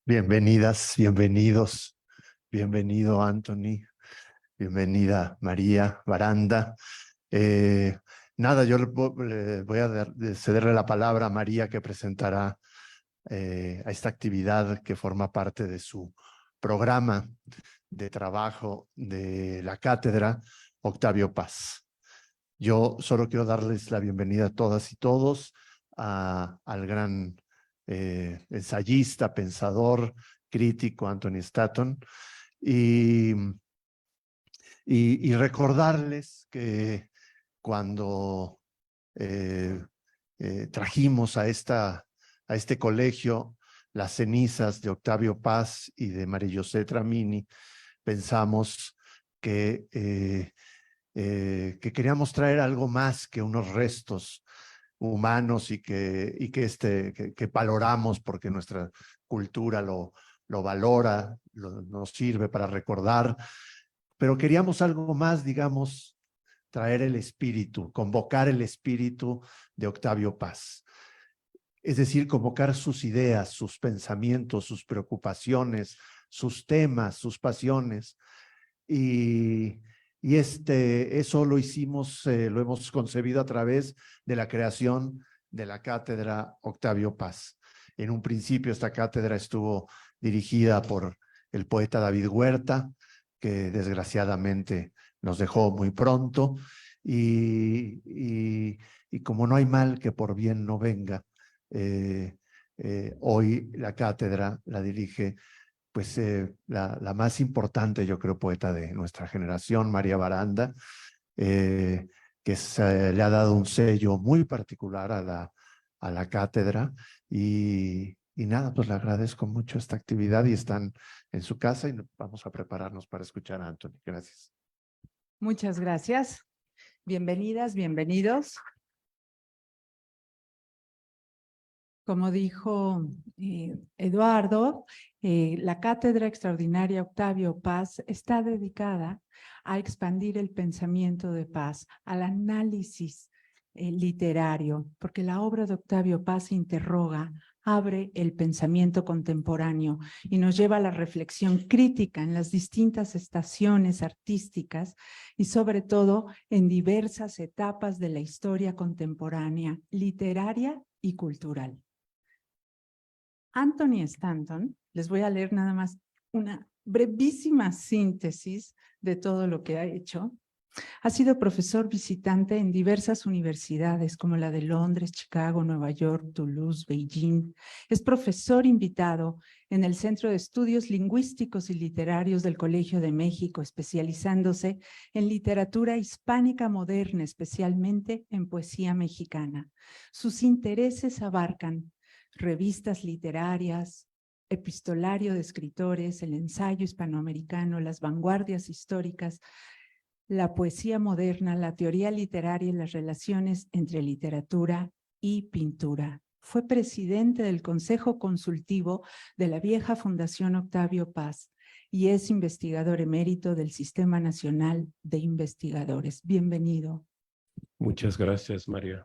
Bienvenidas, bienvenidos, bienvenido Anthony, bienvenida María Baranda. Nada, yo le voy a cederle la palabra a María, que presentará a esta actividad que forma parte de su programa de trabajo de la cátedra Octavio Paz. Yo solo quiero darles la bienvenida a todas y todos al gran ensayista, pensador, crítico Anthony Stanton, y, y recordarles que cuando trajimos a este colegio las cenizas de Octavio Paz y de María José Tramini, pensamos que queríamos traer algo más que unos restos humanos y que valoramos porque nuestra cultura lo valora, nos sirve para recordar, pero queríamos algo más, digamos, traer el espíritu, convocar el espíritu de Octavio Paz. Es decir, convocar sus ideas, sus pensamientos, sus preocupaciones, sus temas, sus pasiones. Y eso lo hicimos, lo hemos concebido a través de la creación de la cátedra Octavio Paz. En un principio esta cátedra estuvo dirigida por el poeta David Huerta, que desgraciadamente nos dejó muy pronto, y como no hay mal que por bien no venga, hoy la cátedra la dirige pues la más importante, yo creo, poeta de nuestra generación, María Baranda, que le ha dado un sello muy particular a la cátedra. Y nada, pues le agradezco mucho esta actividad y están en su casa y vamos a prepararnos para escuchar a Anthony. Gracias. Muchas gracias. Bienvenidas, bienvenidos. Como dijo Eduardo, la Cátedra Extraordinaria Octavio Paz está dedicada a expandir el pensamiento de Paz, al análisis literario, porque la obra de Octavio Paz interroga, abre el pensamiento contemporáneo y nos lleva a la reflexión crítica en las distintas estaciones artísticas y sobre todo en diversas etapas de la historia contemporánea, literaria y cultural. Anthony Stanton, les voy a leer nada más una brevísima síntesis de todo lo que ha hecho. Ha sido profesor visitante en diversas universidades como la de Londres, Chicago, Nueva York, Toulouse, Beijing. Es profesor invitado en el Centro de Estudios Lingüísticos y Literarios del Colegio de México, especializándose en literatura hispánica moderna, especialmente en poesía mexicana. Sus intereses abarcan revistas literarias, epistolario de escritores, el ensayo hispanoamericano, las vanguardias históricas, la poesía moderna, la teoría literaria y las relaciones entre literatura y pintura. Fue presidente del Consejo Consultivo de la vieja Fundación Octavio Paz y es investigador emérito del Sistema Nacional de Investigadores. Bienvenido. Muchas gracias, María.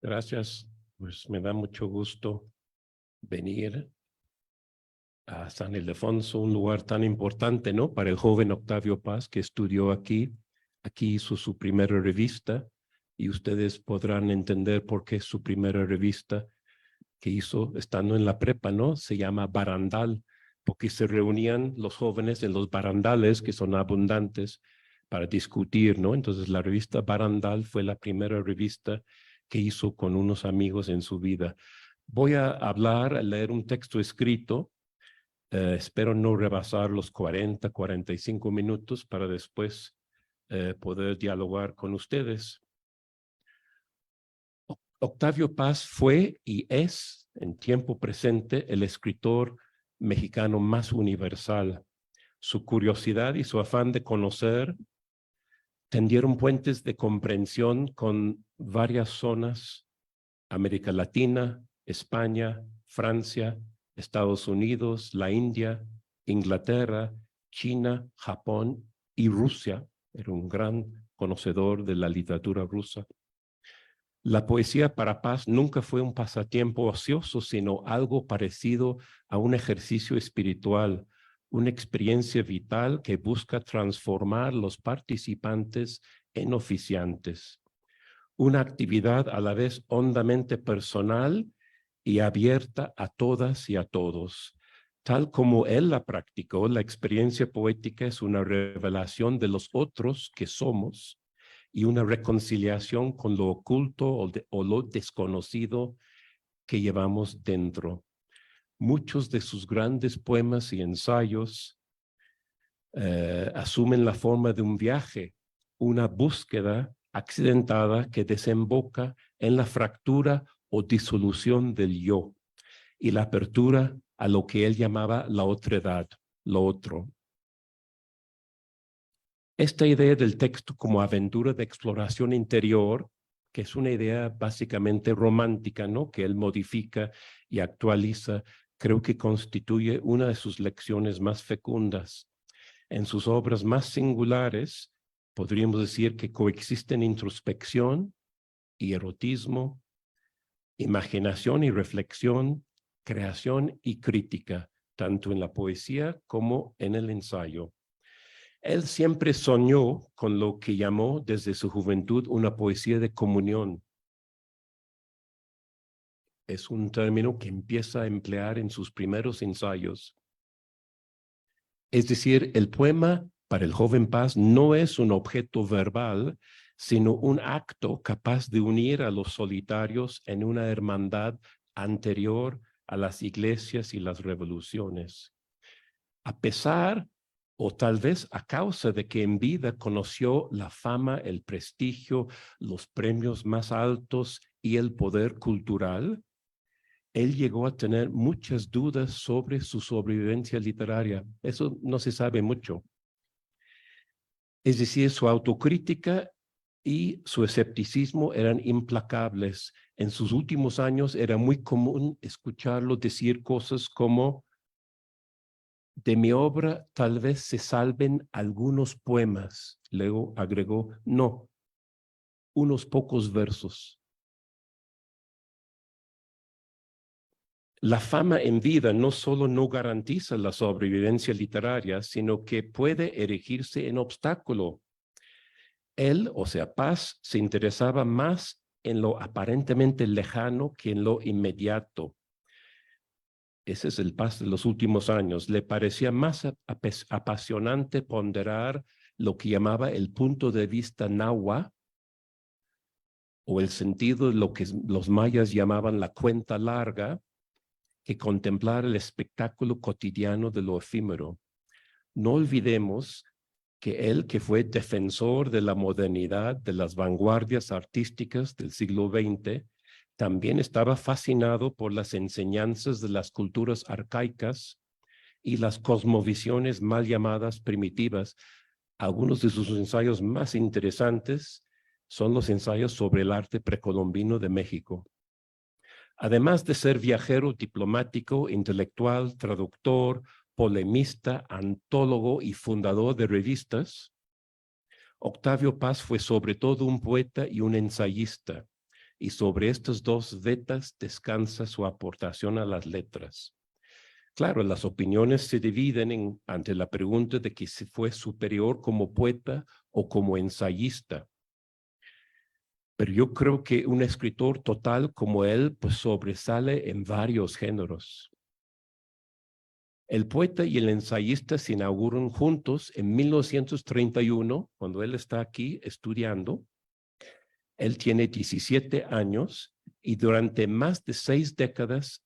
Gracias, pues me da mucho gusto venir a San Ildefonso, un lugar tan importante, ¿no? Para el joven Octavio Paz, que estudió aquí. Aquí hizo su primera revista y ustedes podrán entender por qué su primera revista que hizo estando en la prepa, ¿no? Se llama Barandal, porque se reunían los jóvenes en los barandales, que son abundantes, para discutir, ¿no? Entonces la revista Barandal fue la primera revista que hizo con unos amigos en su vida. Voy a leer un texto escrito. Espero no rebasar los 45 minutos para después poder dialogar con ustedes. Octavio Paz fue y es, en tiempo presente, el escritor mexicano más universal. Su curiosidad y su afán de conocer tendieron puentes de comprensión con varias zonas: América Latina, España, Francia, Estados Unidos, la India, Inglaterra, China, Japón y Rusia. Era un gran conocedor de la literatura rusa. La poesía para Paz nunca fue un pasatiempo ocioso, sino algo parecido a un ejercicio espiritual, una experiencia vital que busca transformar los participantes en oficiantes. Una actividad a la vez hondamente personal y abierta a todas y a todos. Tal como él la practicó, la experiencia poética es una revelación de los otros que somos y una reconciliación con lo oculto o lo desconocido que llevamos dentro. Muchos de sus grandes poemas y ensayos asumen la forma de un viaje, una búsqueda accidentada que desemboca en la fractura o disolución del yo y la apertura a lo que él llamaba la otredad, lo otro. Esta idea del texto como aventura de exploración interior, que es una idea básicamente romántica, ¿no? Que él modifica y actualiza, creo que constituye una de sus lecciones más fecundas. En sus obras más singulares, podríamos decir que coexisten introspección y erotismo, imaginación y reflexión, creación y crítica, tanto en la poesía como en el ensayo. Él siempre soñó con lo que llamó desde su juventud una poesía de comunión. Es un término que empieza a emplear en sus primeros ensayos. Es decir, el poema para el joven Paz no es un objeto verbal, sino un acto capaz de unir a los solitarios en una hermandad anterior a las iglesias y las revoluciones. A pesar o tal vez a causa de que en vida conoció la fama, el prestigio, los premios más altos y el poder cultural, él llegó a tener muchas dudas sobre su sobrevivencia literaria. Eso no se sabe mucho. Es decir, su autocrítica y su escepticismo eran implacables. En sus últimos años era muy común escucharlo decir cosas como: de mi obra tal vez se salven algunos poemas. Luego agregó: no, unos pocos versos. La fama en vida no solo no garantiza la sobrevivencia literaria, sino que puede erigirse en obstáculo. Él, o sea, Paz, se interesaba más en lo aparentemente lejano que en lo inmediato. Ese es el Paz de los últimos años. Le parecía más apasionante ponderar lo que llamaba el punto de vista náhuatl, o el sentido de lo que los mayas llamaban la cuenta larga, que contemplar el espectáculo cotidiano de lo efímero. No olvidemos que él, que fue defensor de la modernidad, de las vanguardias artísticas del siglo XX, también estaba fascinado por las enseñanzas de las culturas arcaicas y las cosmovisiones mal llamadas primitivas. Algunos de sus ensayos más interesantes son los ensayos sobre el arte precolombino de México. Además de ser viajero, diplomático, intelectual, traductor, polemista, antólogo y fundador de revistas, Octavio Paz fue sobre todo un poeta y un ensayista, y sobre estas dos vetas descansa su aportación a las letras. Claro, las opiniones se dividen ante la pregunta de que si fue superior como poeta o como ensayista. Pero yo creo que un escritor total como él pues sobresale en varios géneros. El poeta y el ensayista se inauguran juntos en 1931, cuando él está aquí estudiando. Él tiene 17 años y durante más de 6 décadas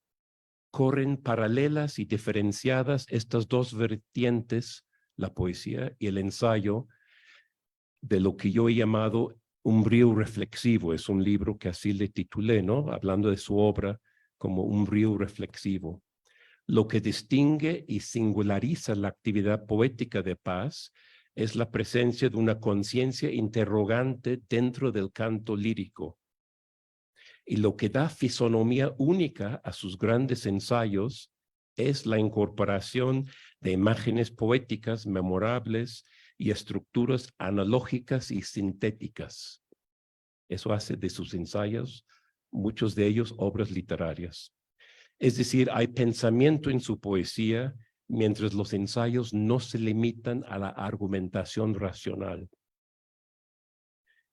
corren paralelas y diferenciadas estas dos vertientes, la poesía y el ensayo, de lo que yo he llamado Umbrío reflexivo. Es un libro que así le titulé, ¿no? Hablando de su obra como Umbrío reflexivo. Lo que distingue y singulariza la actividad poética de Paz es la presencia de una conciencia interrogante dentro del canto lírico. Y lo que da fisonomía única a sus grandes ensayos es la incorporación de imágenes poéticas memorables y estructuras analógicas y sintéticas. Eso hace de sus ensayos, muchos de ellos, obras literarias. Es decir, hay pensamiento en su poesía, mientras los ensayos no se limitan a la argumentación racional.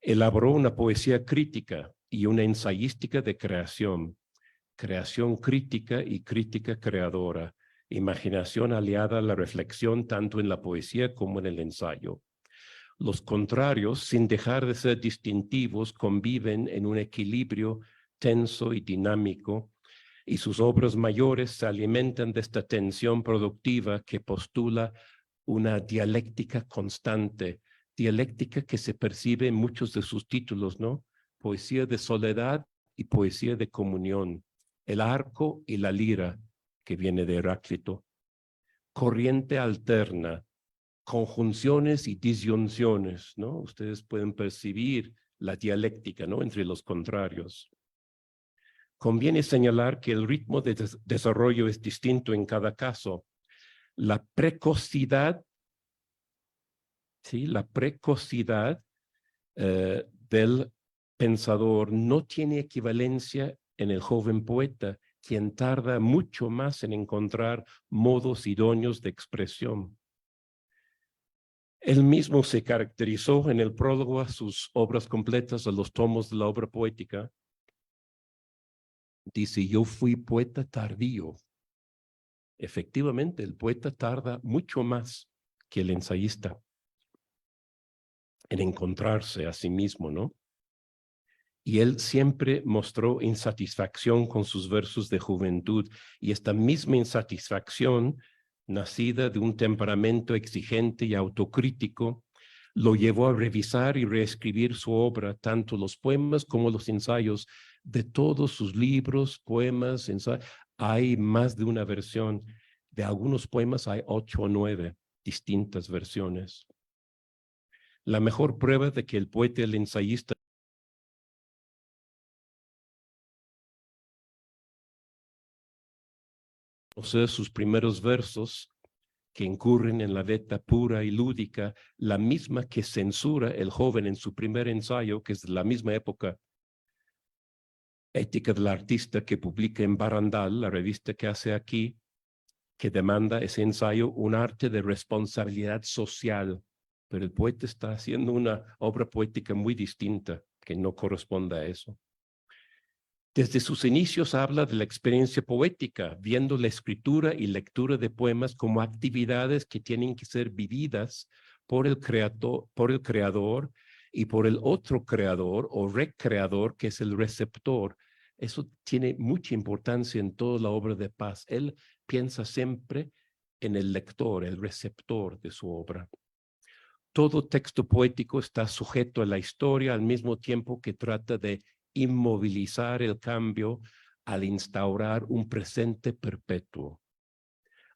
Elaboró una poesía crítica y una ensayística de creación crítica y crítica creadora, imaginación aliada a la reflexión tanto en la poesía como en el ensayo. Los contrarios, sin dejar de ser distintivos, conviven en un equilibrio tenso y dinámico, y sus obras mayores se alimentan de esta tensión productiva que postula una dialéctica constante, dialéctica que se percibe en muchos de sus títulos, ¿no? Poesía de soledad y poesía de comunión, el arco y la lira, que viene de Heráclito, corriente alterna, conjunciones y disyunciones, ¿no? Ustedes pueden percibir la dialéctica, ¿no? Entre los contrarios. Conviene señalar que el ritmo de desarrollo es distinto en cada caso. La precocidad, ¿sí? La precocidad del pensador no tiene equivalencia en el joven poeta, quien tarda mucho más en encontrar modos idóneos de expresión. Él mismo se caracterizó en el prólogo a sus obras completas, a los tomos de la obra poética. Dice, yo fui poeta tardío. Efectivamente, el poeta tarda mucho más que el ensayista en encontrarse a sí mismo, ¿no? Y él siempre mostró insatisfacción con sus versos de juventud, y esta misma insatisfacción, nacida de un temperamento exigente y autocrítico, lo llevó a revisar y reescribir su obra, tanto los poemas como los ensayos. De todos sus libros, poemas, ensayos, hay más de una versión. De algunos poemas hay 8 o 9 distintas versiones. La mejor prueba de que el poeta y el ensayista sus primeros versos, que incurren en la veta pura y lúdica, la misma que censura el joven en su primer ensayo, que es de la misma época, Ética del Artista, que publica en Barandal, la revista que hace aquí, que demanda ese ensayo un arte de responsabilidad social, pero el poeta está haciendo una obra poética muy distinta, que no corresponde a eso. Desde sus inicios habla de la experiencia poética, viendo la escritura y lectura de poemas como actividades que tienen que ser vividas por el creador y por el otro creador o recreador, que es el receptor. Eso tiene mucha importancia en toda la obra de Paz. Él piensa siempre en el lector, el receptor de su obra. Todo texto poético está sujeto a la historia al mismo tiempo que trata de inmovilizar el cambio al instaurar un presente perpetuo.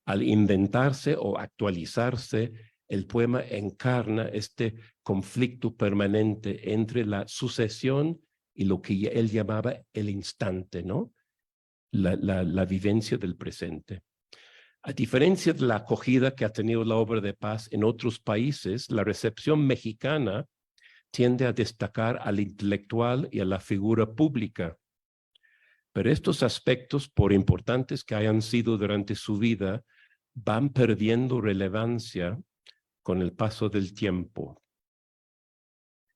Al inventarse o actualizarse, el poema encarna este conflicto permanente entre la sucesión y lo que él llamaba el instante, ¿no? La vivencia del presente. A diferencia de la acogida que ha tenido la obra de Paz en otros países, la recepción mexicana tiende a destacar al intelectual y a la figura pública. Pero estos aspectos, por importantes que hayan sido durante su vida, van perdiendo relevancia con el paso del tiempo.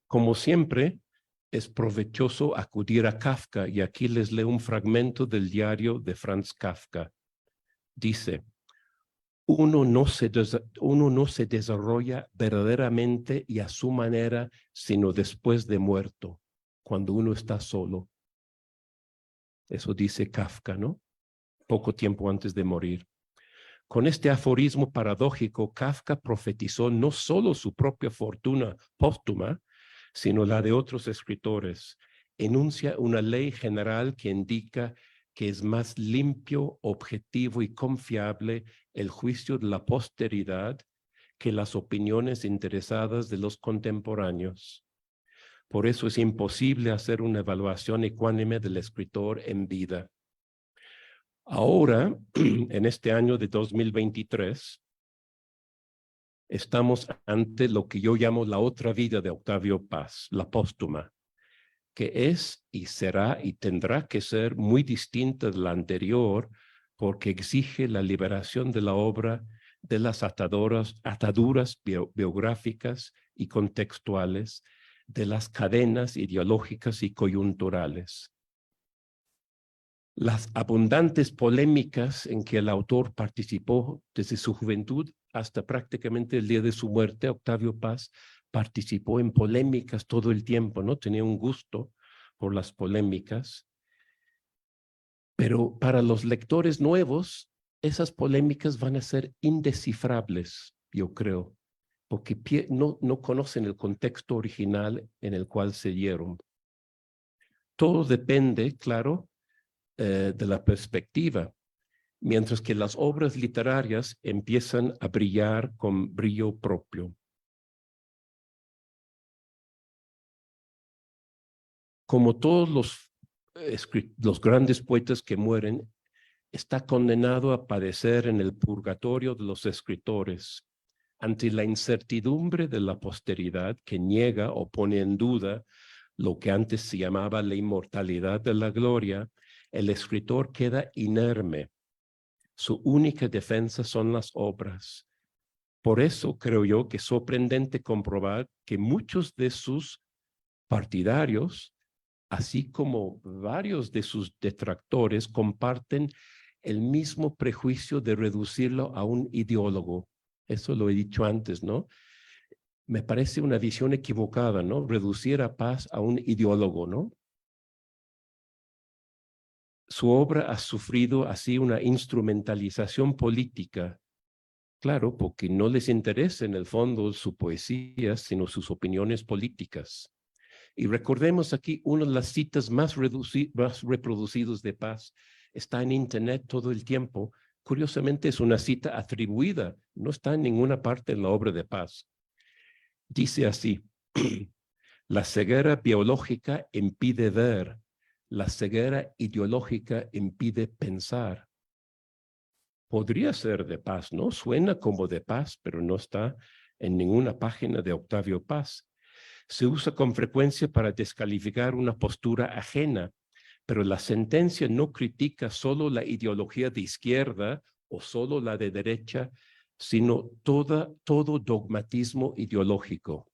Como siempre, es provechoso acudir a Kafka, y aquí les leo un fragmento del diario de Franz Kafka. Dice, uno no se desarrolla verdaderamente y a su manera, sino después de muerto, cuando uno está solo. Eso dice Kafka, ¿no? Poco tiempo antes de morir. Con este aforismo paradójico, Kafka profetizó no solo su propia fortuna póstuma, sino la de otros escritores. Enuncia una ley general que indica que es más limpio, objetivo y confiable el juicio de la posteridad que las opiniones interesadas de los contemporáneos. Por eso es imposible hacer una evaluación ecuánime del escritor en vida. Ahora, en este año de 2023, estamos ante lo que yo llamo la otra vida de Octavio Paz, la póstuma, que es y será y tendrá que ser muy distinta de la anterior, porque exige la liberación de la obra de las ataduras biográficas y contextuales, de las cadenas ideológicas y coyunturales. Las abundantes polémicas en que el autor participó desde su juventud hasta prácticamente el día de su muerte, Octavio Paz participó en polémicas todo el tiempo, ¿no? Tenía un gusto por las polémicas. Pero para los lectores nuevos, esas polémicas van a ser indescifrables, yo creo, porque no conocen el contexto original en el cual se dieron. Todo depende, claro, de la perspectiva, mientras que las obras literarias empiezan a brillar con brillo propio. Como todos los grandes poetas que mueren, está condenado a padecer en el purgatorio de los escritores, ante la incertidumbre de la posteridad que niega o pone en duda lo que antes se llamaba la inmortalidad de la gloria. El escritor queda inerme. Su única defensa son las obras. Por eso creo yo que es sorprendente comprobar que muchos de sus partidarios, así como varios de sus detractores, comparten el mismo prejuicio de reducirlo a un ideólogo. Eso lo he dicho antes, ¿no? Me parece una visión equivocada, ¿no? Reducir a Paz a un ideólogo, ¿no? Su obra ha sufrido así una instrumentalización política, claro, porque no les interesa en el fondo su poesía, sino sus opiniones políticas. Y recordemos aquí una de las citas más reproducidas de Paz. Está en internet todo el tiempo. Curiosamente es una cita atribuida, no está en ninguna parte en la obra de Paz. Dice así: la ceguera biológica impide ver, la ceguera ideológica impide pensar. Podría ser de Paz, ¿no? Suena como de Paz, pero no está en ninguna página de Octavio Paz. Se usa con frecuencia para descalificar una postura ajena, pero la sentencia no critica solo la ideología de izquierda o solo la de derecha, sino todo dogmatismo ideológico.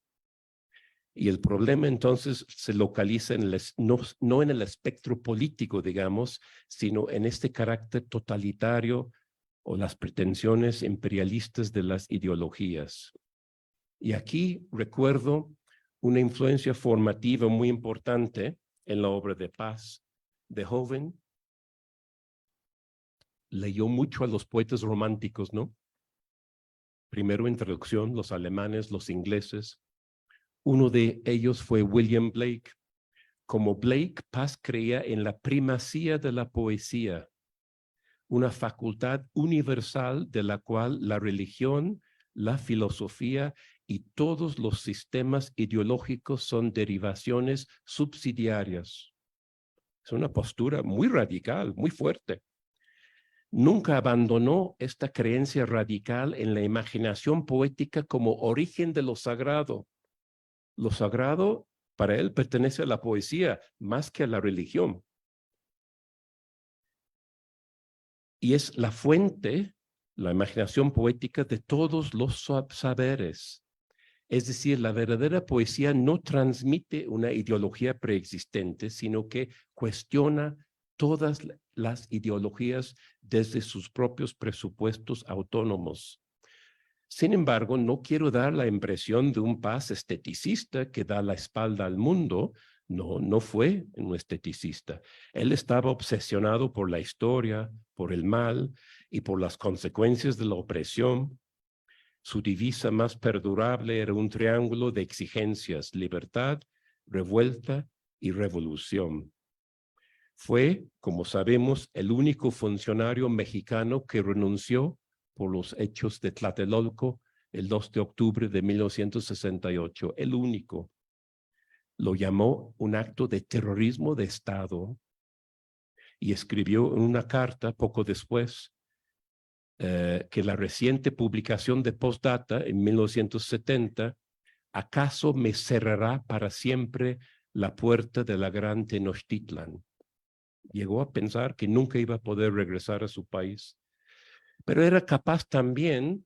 Y el problema entonces se localiza no en el espectro político, digamos, sino en este carácter totalitario o las pretensiones imperialistas de las ideologías. Y aquí recuerdo una influencia formativa muy importante en la obra de Paz. De joven, leyó mucho a los poetas románticos, ¿no? Primero introducción, los alemanes, los ingleses. Uno de ellos fue William Blake. Como Blake, Paz creía en la primacía de la poesía, una facultad universal de la cual la religión, la filosofía y todos los sistemas ideológicos son derivaciones subsidiarias. Es una postura muy radical, muy fuerte. Nunca abandonó esta creencia radical en la imaginación poética como origen de lo sagrado. Lo sagrado para él pertenece a la poesía más que a la religión. Y es la fuente, la imaginación poética, de todos los saberes. Es decir, la verdadera poesía no transmite una ideología preexistente, sino que cuestiona todas las ideologías desde sus propios presupuestos autónomos. Sin embargo, no quiero dar la impresión de un Paz esteticista que da la espalda al mundo. No fue un esteticista. Él estaba obsesionado por la historia, por el mal y por las consecuencias de la opresión. Su divisa más perdurable era un triángulo de exigencias: libertad, revuelta y revolución. Fue, como sabemos, el único funcionario mexicano que renunció por los hechos de Tlatelolco el 2 de octubre de 1968. El único. Lo llamó un acto de terrorismo de Estado y escribió en una carta poco después que la reciente publicación de Postdata en 1970 acaso me cerrará para siempre la puerta de la gran Tenochtitlan. Llegó a pensar que nunca iba a poder regresar a su país, pero era capaz también,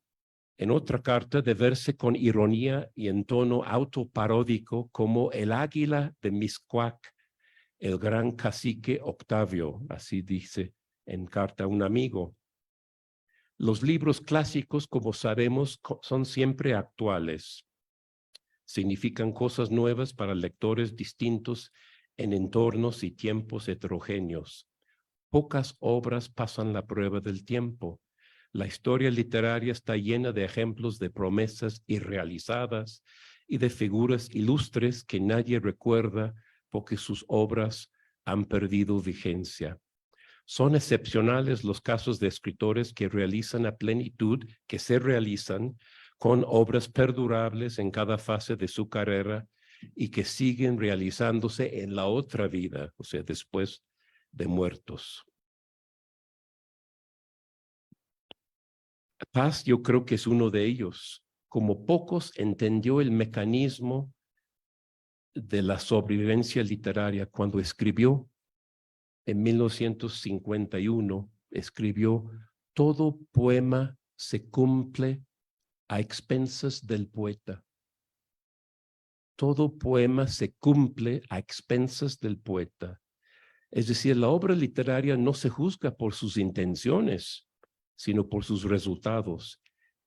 en otra carta, de verse con ironía y en tono autoparódico como el águila de Mixcoac, el gran cacique Octavio, así dice en carta a un amigo. Los libros clásicos, como sabemos, son siempre actuales. Significan cosas nuevas para lectores distintos en entornos y tiempos heterogéneos. Pocas obras pasan la prueba del tiempo. La historia literaria está llena de ejemplos de promesas irrealizadas y de figuras ilustres que nadie recuerda porque sus obras han perdido vigencia. Son excepcionales los casos de escritores que realizan a plenitud, que se realizan con obras perdurables en cada fase de su carrera y que siguen realizándose en la otra vida, o sea, después de muertos. Paz, yo creo que es uno de ellos. Como pocos, entendió el mecanismo de la sobrevivencia literaria cuando escribió en 1951, escribió: todo poema se cumple a expensas del poeta. Todo poema se cumple a expensas del poeta. Es decir, la obra literaria no se juzga por sus intenciones, sino por sus resultados.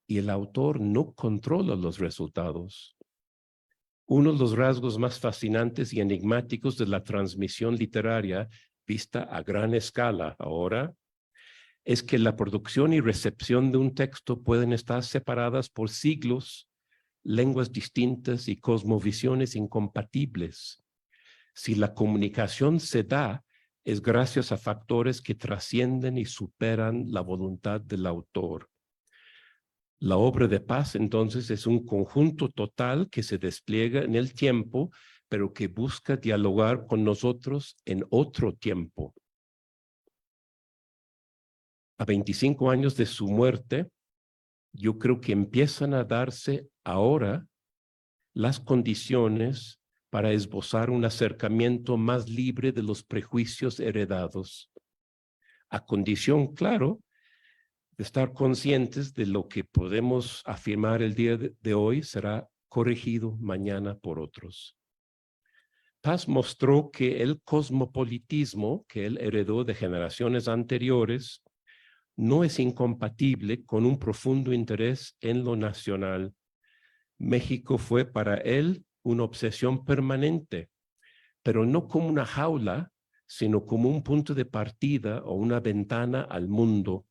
Y el autor no controla los resultados. Uno de los rasgos más fascinantes y enigmáticos de la transmisión literaria vista a gran escala ahora es que la producción y recepción de un texto pueden estar separadas por siglos, lenguas distintas y cosmovisiones incompatibles. Si la comunicación se da, es gracias a factores que trascienden y superan la voluntad del autor. La obra de Paz, entonces, es un conjunto total que se despliega en el tiempo, pero que busca dialogar con nosotros en otro tiempo. A 25 años de su muerte, yo creo que empiezan a darse ahora las condiciones para esbozar un acercamiento más libre de los prejuicios heredados, a condición, claro, de estar conscientes de lo que podemos afirmar el día de hoy será corregido mañana por otros. Paz mostró que el cosmopolitismo que él heredó de generaciones anteriores no es incompatible con un profundo interés en lo nacional. México fue para él una obsesión permanente, pero no como una jaula, sino como un punto de partida o una ventana al mundo.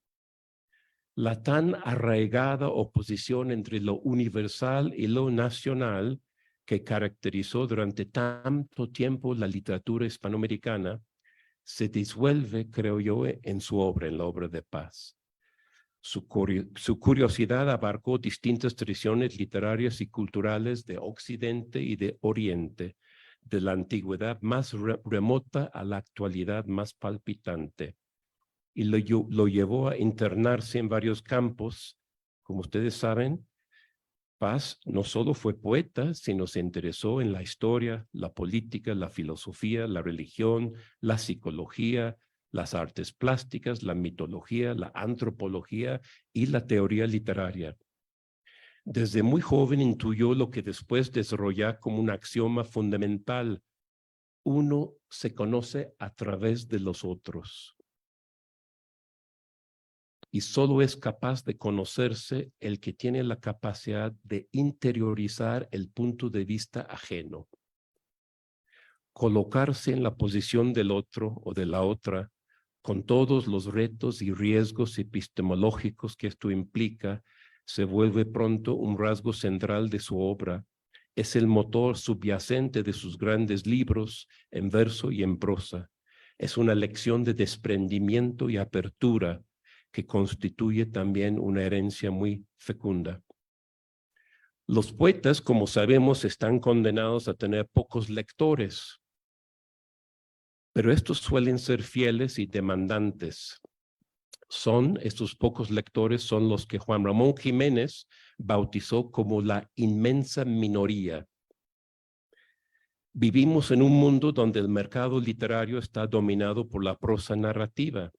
La tan arraigada oposición entre lo universal y lo nacional que caracterizó durante tanto tiempo la literatura hispanoamericana se disuelve, creo yo, en su obra, en la obra de Paz. Su curiosidad abarcó distintas tradiciones literarias y culturales de Occidente y de Oriente, de la antigüedad más remota a la actualidad más palpitante, y lo llevó a internarse en varios campos. Como ustedes saben, Paz no solo fue poeta, sino se interesó en la historia, la política, la filosofía, la religión, la psicología, las artes plásticas, la mitología, la antropología y la teoría literaria. Desde muy joven intuyó lo que después desarrolló como un axioma fundamental: uno se conoce a través de los otros. Y solo es capaz de conocerse el que tiene la capacidad de interiorizar el punto de vista ajeno. Colocarse en la posición del otro o de la otra, con todos los retos y riesgos epistemológicos que esto implica, se vuelve pronto un rasgo central de su obra. Es el motor subyacente de sus grandes libros, en verso y en prosa. Es una lección de desprendimiento y apertura, que constituye también una herencia muy fecunda. Los poetas, como sabemos, están condenados a tener pocos lectores, pero estos suelen ser fieles y demandantes. Estos pocos lectores son los que Juan Ramón Jiménez bautizó como la inmensa minoría. Vivimos en un mundo donde el mercado literario está dominado por la prosa narrativa.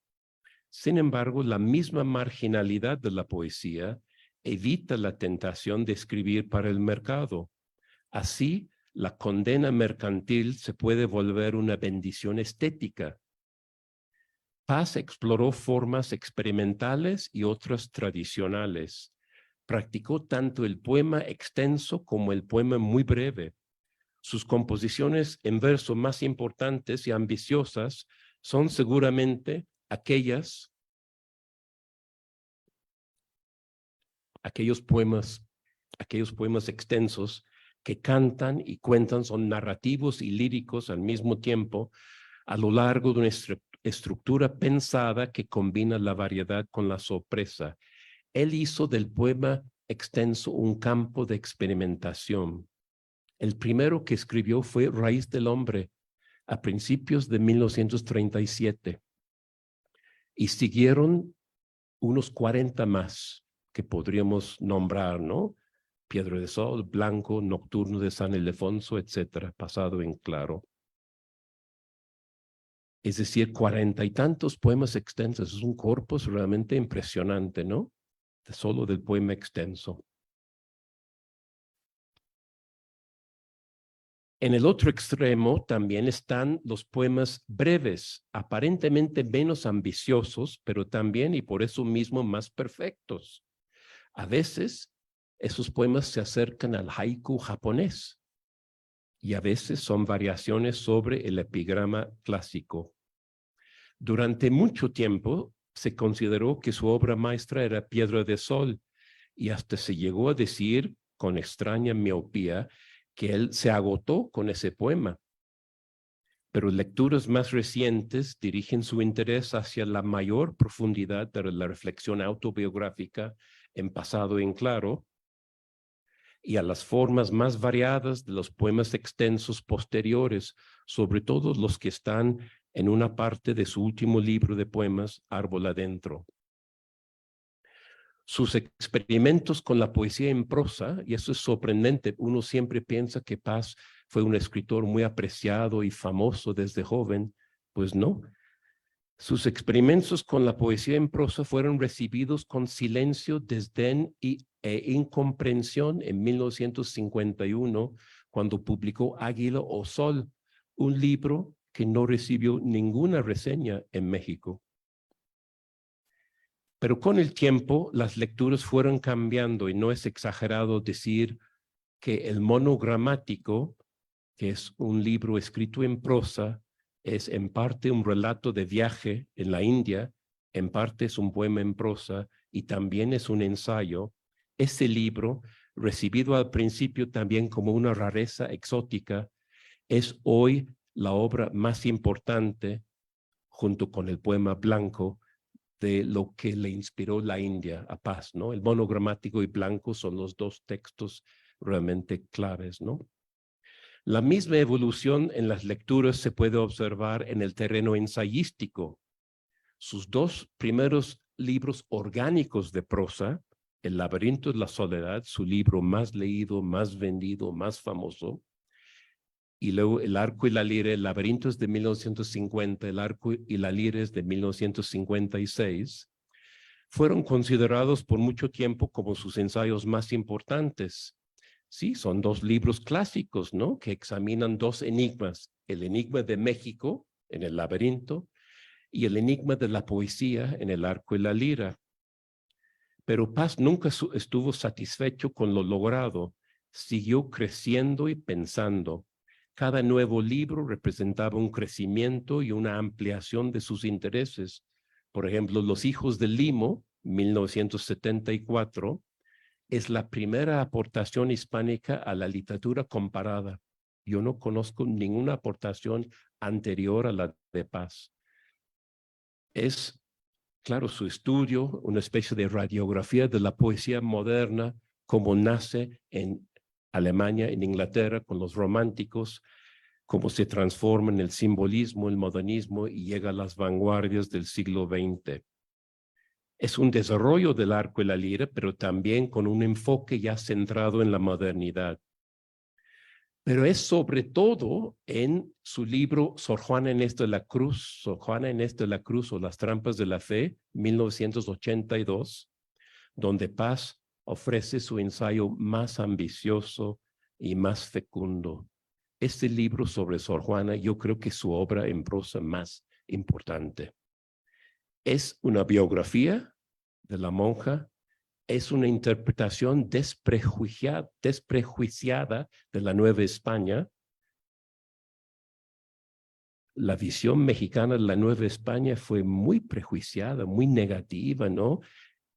Sin embargo, la misma marginalidad de la poesía evita la tentación de escribir para el mercado. Así, la condena mercantil se puede volver una bendición estética. Paz exploró formas experimentales y otras tradicionales. Practicó tanto el poema extenso como el poema muy breve. Sus composiciones en verso más importantes y ambiciosas son seguramente aquellos poemas extensos que cantan y cuentan, son narrativos y líricos al mismo tiempo, a lo largo de una estructura pensada que combina la variedad con la sorpresa. Él hizo del poema extenso un campo de experimentación. El primero que escribió fue Raíz del Hombre, a principios de 1937. Y siguieron unos 40 más que podríamos nombrar, ¿no? Piedra de Sol, Blanco, Nocturno de San Ildefonso, etcétera, Pasado en Claro. Es decir, 40 y tantos poemas extensos. Es un corpus realmente impresionante, ¿no? Solo del poema extenso. En el otro extremo también están los poemas breves, aparentemente menos ambiciosos, pero también y por eso mismo más perfectos. A veces esos poemas se acercan al haiku japonés y a veces son variaciones sobre el epigrama clásico. Durante mucho tiempo se consideró que su obra maestra era Piedra de Sol y hasta se llegó a decir, con extraña miopía, que él se agotó con ese poema. Pero lecturas más recientes dirigen su interés hacia la mayor profundidad de la reflexión autobiográfica en Pasado en Claro y a las formas más variadas de los poemas extensos posteriores, sobre todo los que están en una parte de su último libro de poemas, Árbol Adentro. Sus experimentos con la poesía en prosa, y eso es sorprendente, uno siempre piensa que Paz fue un escritor muy apreciado y famoso desde joven, pues no. Sus experimentos con la poesía en prosa fueron recibidos con silencio, desdén e incomprensión en 1951, cuando publicó Águila o Sol, un libro que no recibió ninguna reseña en México. Pero con el tiempo las lecturas fueron cambiando y no es exagerado decir que el monogramático, que es un libro escrito en prosa, es en parte un relato de viaje en la India, en parte es un poema en prosa y también es un ensayo. Ese libro, recibido al principio también como una rareza exótica, es hoy la obra más importante, junto con el poema Blanco, de lo que le inspiró la India a Paz, ¿no? El monogramático y Blanco son los dos textos realmente claves, ¿no? La misma evolución en las lecturas se puede observar en el terreno ensayístico. Sus dos primeros libros orgánicos de prosa, El laberinto de la soledad, su libro más leído, más vendido, más famoso, y luego El arco y la lira, El laberinto es de 1950, El arco y la lira es de 1956, fueron considerados por mucho tiempo como sus ensayos más importantes. Sí, son dos libros clásicos, ¿no? Que examinan dos enigmas, el enigma de México en El laberinto y el enigma de la poesía en El arco y la lira. Pero Paz nunca estuvo satisfecho con lo logrado, siguió creciendo y pensando. Cada nuevo libro representaba un crecimiento y una ampliación de sus intereses. Por ejemplo, Los hijos del Limo, 1974, es la primera aportación hispánica a la literatura comparada. Yo no conozco ninguna aportación anterior a la de Paz. Es, claro, su estudio, una especie de radiografía de la poesía moderna, como nace en Alemania, en Inglaterra, con los románticos, cómo se transforma en el simbolismo, el modernismo y llega a las vanguardias del siglo XX. Es un desarrollo del arco y la lira, pero también con un enfoque ya centrado en la modernidad. Pero es sobre todo en su libro Sor Juana Inés de la Cruz, Sor Juana Inés de la Cruz o Las Trampas de la Fe, 1982, donde Paz ofrece su ensayo más ambicioso y más fecundo. Este libro sobre Sor Juana, yo creo que es su obra en prosa más importante. Es una biografía de la monja, es una interpretación desprejuiciada de la Nueva España. La visión mexicana de la Nueva España fue muy prejuiciada, muy negativa, ¿no?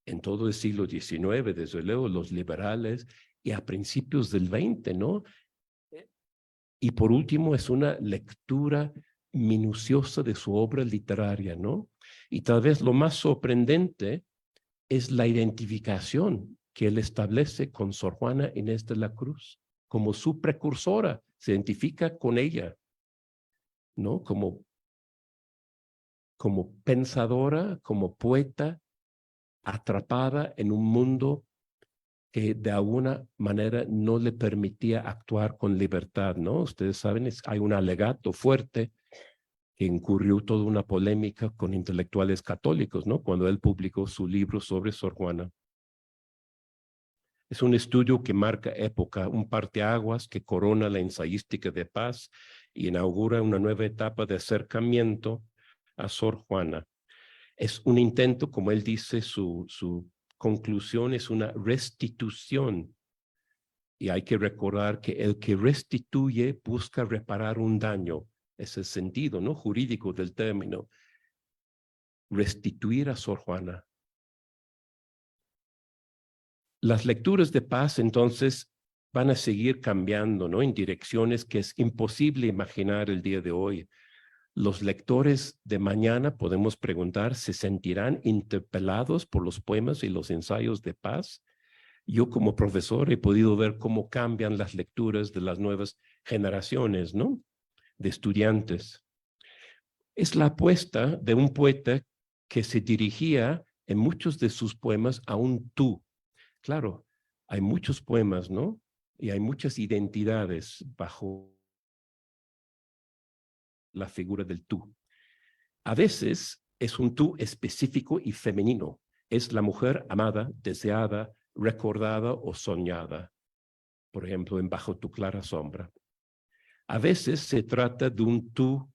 En todo el siglo XIX, desde luego, los liberales, y a principios del XX, ¿no? Y por último, es una lectura minuciosa de su obra literaria, ¿no? Y tal vez lo más sorprendente es la identificación que él establece con Sor Juana Inés de la Cruz, como su precursora, se identifica con ella, ¿no? Como pensadora, como poeta, atrapada en un mundo que de alguna manera no le permitía actuar con libertad, ¿no? Ustedes saben, hay un alegato fuerte que incurrió toda una polémica con intelectuales católicos, ¿no? Cuando él publicó su libro sobre Sor Juana. Es un estudio que marca época, un parteaguas que corona la ensayística de Paz y inaugura una nueva etapa de acercamiento a Sor Juana. Es un intento, como él dice, su conclusión es una restitución. Y hay que recordar que el que restituye busca reparar un daño. Es el sentido, ¿no? Jurídico del término. Restituir a Sor Juana. Las lecturas de Paz, entonces, van a seguir cambiando, ¿no? En direcciones que es imposible imaginar el día de hoy. Los lectores de mañana, podemos preguntar, ¿se sentirán interpelados por los poemas y los ensayos de Paz? Yo como profesor he podido ver cómo cambian las lecturas de las nuevas generaciones, ¿no? De estudiantes. Es la apuesta de un poeta que se dirigía en muchos de sus poemas a un tú. Claro, hay muchos poemas, ¿no? Y hay muchas identidades bajo la figura del tú. A veces es un tú específico y femenino. Es la mujer amada, deseada, recordada o soñada. Por ejemplo, en Bajo tu clara sombra. A veces se trata de un tú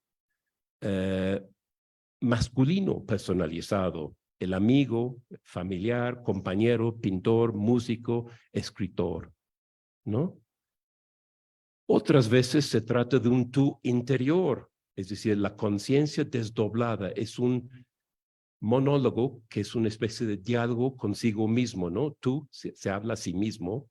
masculino personalizado. El amigo, familiar, compañero, pintor, músico, escritor, ¿no? Otras veces se trata de un tú interior, es decir, la conciencia desdoblada. Es un monólogo que es una especie de diálogo consigo mismo, ¿no? Tú se habla a sí mismo.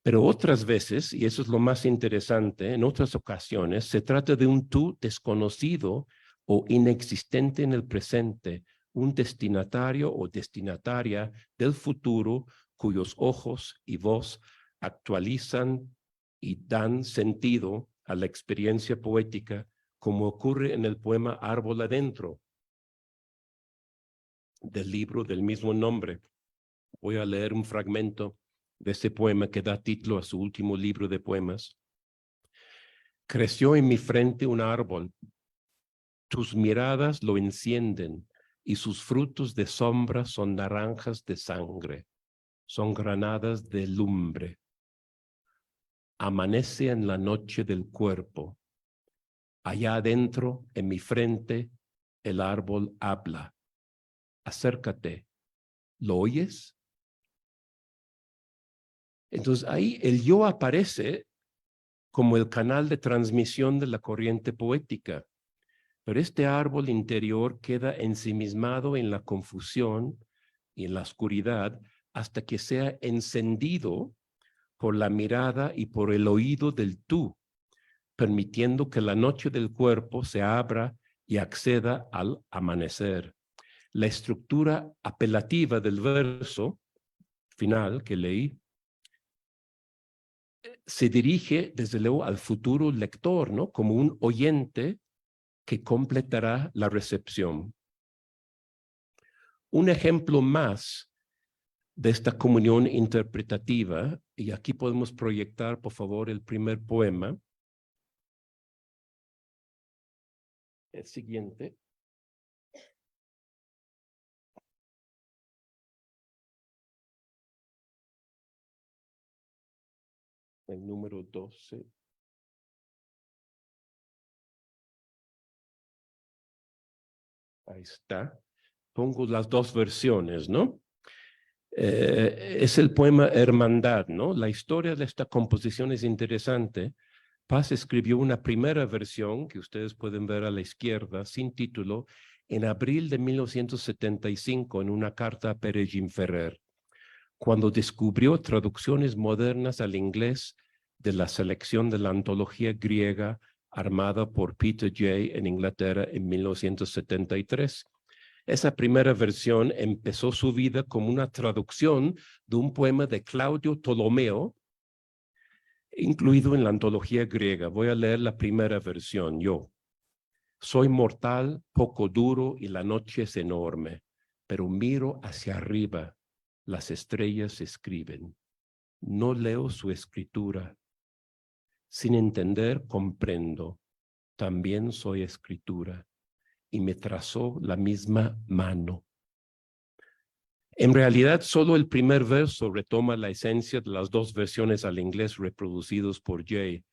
Pero otras veces, y eso es lo más interesante, en otras ocasiones, se trata de un tú desconocido o inexistente en el presente, un destinatario o destinataria del futuro cuyos ojos y voz actualizan y dan sentido a la experiencia poética, como ocurre en el poema Árbol Adentro, del libro del mismo nombre. Voy a leer un fragmento de ese poema que da título a su último libro de poemas. Creció en mi frente un árbol, tus miradas lo encienden y sus frutos de sombra son naranjas de sangre, son granadas de lumbre. Amanece en la noche del cuerpo. Allá adentro, en mi frente, el árbol habla. Acércate. ¿Lo oyes? Entonces ahí el yo aparece como el canal de transmisión de la corriente poética. Pero este árbol interior queda ensimismado en la confusión y en la oscuridad hasta que sea encendido por la mirada y por el oído del tú, permitiendo que la noche del cuerpo se abra y acceda al amanecer. La estructura apelativa del verso final que leí se dirige desde luego al futuro lector, ¿no? Como un oyente que completará la recepción. Un ejemplo más de esta comunión interpretativa. Y aquí podemos proyectar, por favor, el primer poema. El siguiente. El número 12. Ahí está. Pongo las dos versiones, ¿no? Es el poema Hermandad, ¿no? La historia de esta composición es interesante. Paz escribió una primera versión, que ustedes pueden ver a la izquierda, sin título, en abril de 1975 en una carta a Pérez Ferrer, cuando descubrió traducciones modernas al inglés de la selección de la antología griega armada por Peter Jay en Inglaterra en 1973. Esa primera versión empezó su vida como una traducción de un poema de Claudio Ptolomeo, incluido en la antología griega. Voy a leer la primera versión, yo. Soy mortal, poco duro y la noche es enorme, pero miro hacia arriba, las estrellas escriben. No leo su escritura. Sin entender, comprendo. También soy escritura. Y me trazó la misma mano. En realidad, solo el primer verso retoma la esencia de las dos versiones al inglés reproducidos por Jay.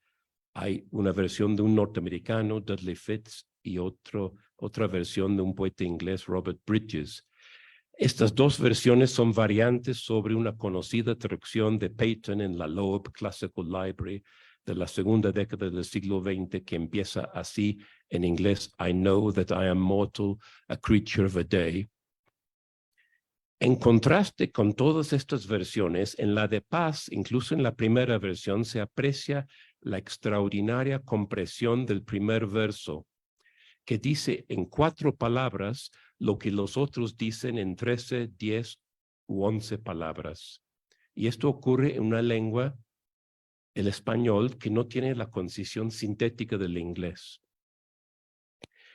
Hay una versión de un norteamericano, Dudley Fitz, y otra versión de un poeta inglés, Robert Bridges. Estas dos versiones son variantes sobre una conocida traducción de Peyton en la Loeb Classical Library de la segunda década del siglo XX, que empieza así en inglés: I know that I am mortal, a creature of a day. En contraste con todas estas versiones, en la de Paz, incluso en la primera versión, se aprecia la extraordinaria compresión del primer verso, que dice en 4 palabras lo que los otros dicen en 13, 10 u 11 palabras. Y esto ocurre en una lengua, el español, que no tiene la concisión sintética del inglés.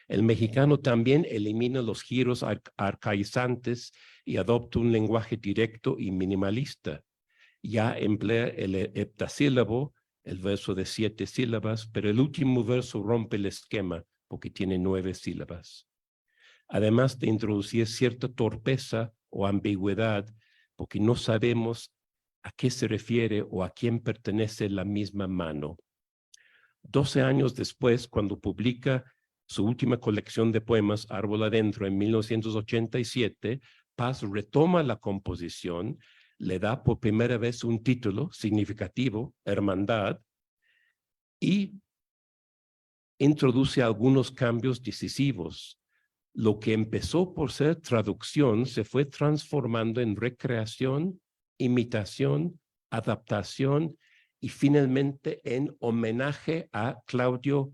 El mexicano también elimina los giros arcaizantes y adopta un lenguaje directo y minimalista. Ya emplea el heptasílabo, el verso de 7 sílabas, pero el último verso rompe el esquema porque tiene 9 sílabas. Además de introducir cierta torpeza o ambigüedad, porque no sabemos a qué se refiere o a quién pertenece la misma mano. 12 años después, cuando publica su última colección de poemas, Árbol Adentro, en 1987, Paz retoma la composición, le da por primera vez un título significativo, Hermandad, y introduce algunos cambios decisivos. Lo que empezó por ser traducción se fue transformando en recreación, imitación, adaptación y finalmente en homenaje a Claudio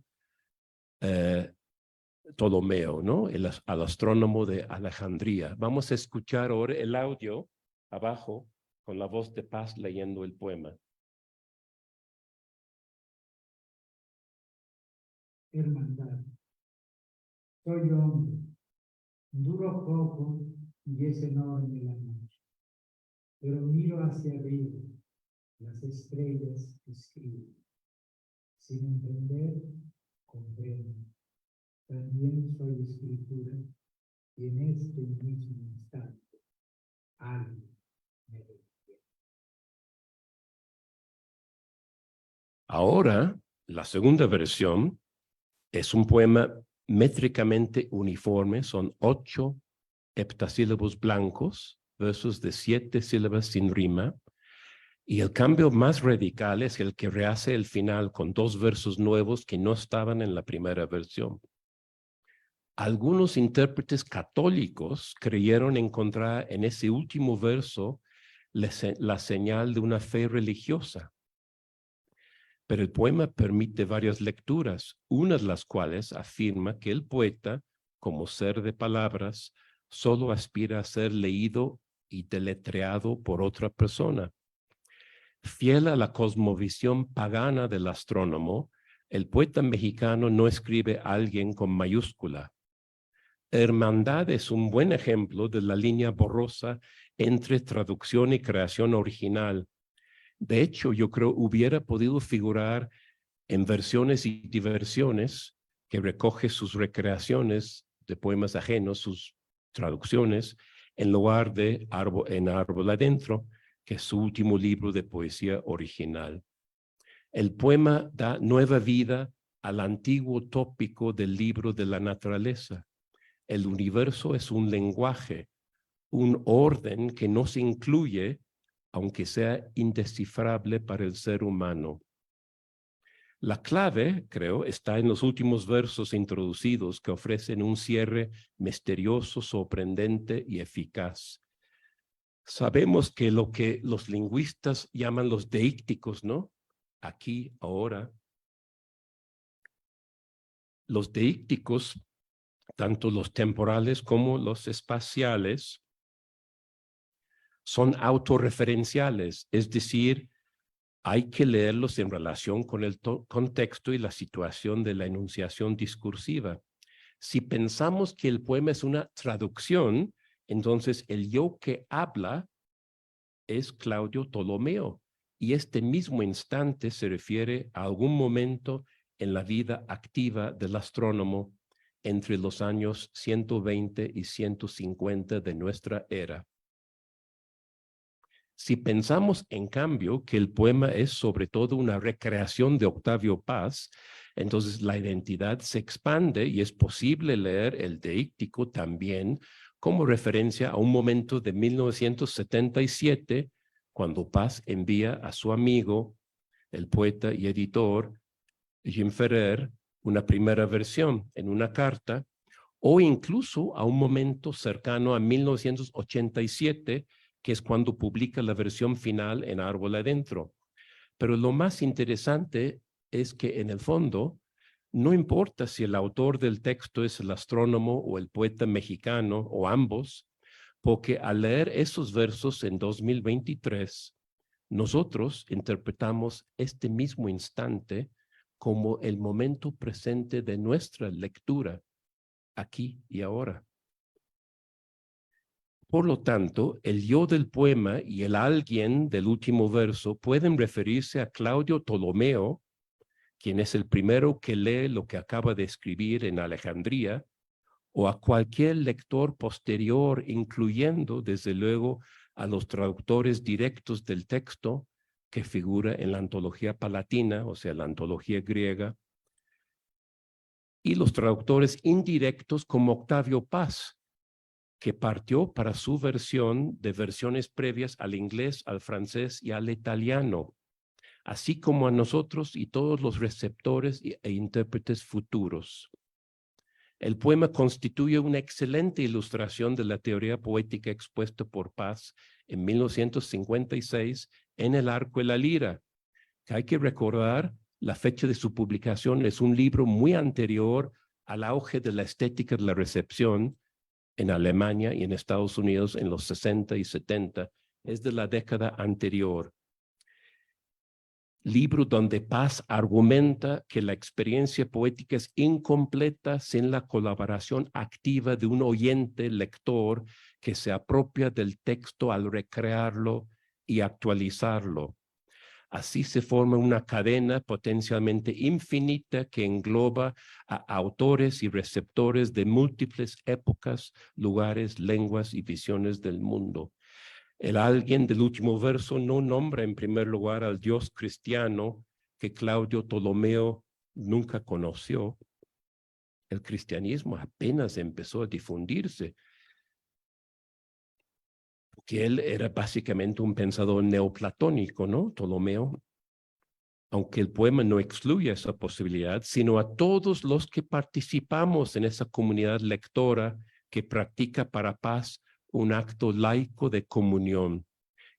Ptolomeo, ¿no? Al astrónomo de Alejandría. Vamos a escuchar ahora el audio abajo con la voz de Paz leyendo el poema. Hermandad. Soy hombre, duro poco y es enorme la noche, pero miro hacia arriba, las estrellas escriben. Sin entender, comprendo. También soy escritura y en este mismo instante algo me detiene. Ahora, la segunda versión es un poema métricamente uniforme, son 8 heptasílabos blancos, versos de 7 sílabas sin rima, y el cambio más radical es el que rehace el final con 2 versos nuevos que no estaban en la primera versión. Algunos intérpretes católicos creyeron encontrar en ese último verso la señal de una fe religiosa. Pero el poema permite varias lecturas, una de las cuales afirma que el poeta, como ser de palabras, solo aspira a ser leído y deletreado por otra persona. Fiel a la cosmovisión pagana del astrónomo, el poeta mexicano no escribe a alguien con mayúscula. Hermandad es un buen ejemplo de la línea borrosa entre traducción y creación original. De hecho, yo creo hubiera podido figurar en Versiones y Diversiones, que recoge sus recreaciones de poemas ajenos, sus traducciones, en lugar de En Árbol Adentro, que es su último libro de poesía original. El poema da nueva vida al antiguo tópico del libro de la naturaleza. El universo es un lenguaje, un orden que no se incluye, aunque sea indescifrable para el ser humano. La clave, creo, está en los últimos versos introducidos que ofrecen un cierre misterioso, sorprendente y eficaz. Sabemos que lo que los lingüistas llaman los deícticos, ¿no? Aquí, ahora. Los deícticos, tanto los temporales como los espaciales, son autorreferenciales, es decir, hay que leerlos en relación con el contexto y la situación de la enunciación discursiva. Si pensamos que el poema es una traducción, entonces el yo que habla es Claudio Ptolomeo, y este mismo instante se refiere a algún momento en la vida activa del astrónomo entre los años 120 y 150 de nuestra era. Si pensamos, en cambio, que el poema es sobre todo una recreación de Octavio Paz, entonces la identidad se expande y es posible leer el deíctico también como referencia a un momento de 1977, cuando Paz envía a su amigo, el poeta y editor Jim Ferrer, una primera versión en una carta, o incluso a un momento cercano a 1987, que es cuando publica la versión final en Árbol Adentro. Pero lo más interesante es que en el fondo no importa si el autor del texto es el astrónomo o el poeta mexicano o ambos, porque al leer esos versos en 2023, nosotros interpretamos este mismo instante como el momento presente de nuestra lectura, aquí y ahora. Por lo tanto, el yo del poema y el alguien del último verso pueden referirse a Claudio Ptolomeo, quien es el primero que lee lo que acaba de escribir en Alejandría, o a cualquier lector posterior, incluyendo, desde luego, a los traductores directos del texto que figura en la antología palatina, o sea, la antología griega, y los traductores indirectos como Octavio Paz, que partió para su versión de versiones previas al inglés, al francés y al italiano, así como a nosotros y todos los receptores e intérpretes futuros. El poema constituye una excelente ilustración de la teoría poética expuesta por Paz en 1956 en El Arco y la Lira, que hay que recordar, la fecha de su publicación es un libro muy anterior al auge de la estética de la recepción en Alemania y en Estados Unidos en los 60 y 70, es de la década anterior. Libro donde Paz argumenta que la experiencia poética es incompleta sin la colaboración activa de un oyente lector que se apropia del texto al recrearlo y actualizarlo. Así se forma una cadena potencialmente infinita que engloba a autores y receptores de múltiples épocas, lugares, lenguas y visiones del mundo. El alguien del último verso no nombra en primer lugar al Dios cristiano que Claudio Ptolomeo nunca conoció. El cristianismo apenas empezó a difundirse, porque él era básicamente un pensador neoplatónico, ¿no? Ptolomeo. Aunque el poema no excluye esa posibilidad, sino a todos los que participamos en esa comunidad lectora que practica para Paz un acto laico de comunión,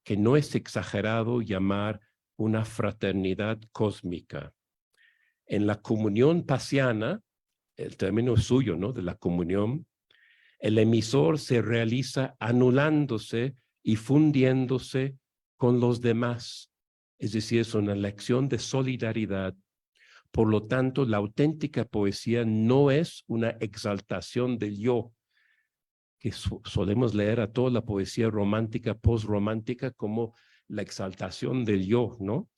que no es exagerado llamar una fraternidad cósmica. En la comunión pasiana, el término es suyo, ¿no? De la comunión, el emisor se realiza anulándose y fundiéndose con los demás. Es decir, es una lección de solidaridad. Por lo tanto, la auténtica poesía no es una exaltación del yo, que solemos leer a toda la poesía romántica, postromántica, como la exaltación del yo, ¿no?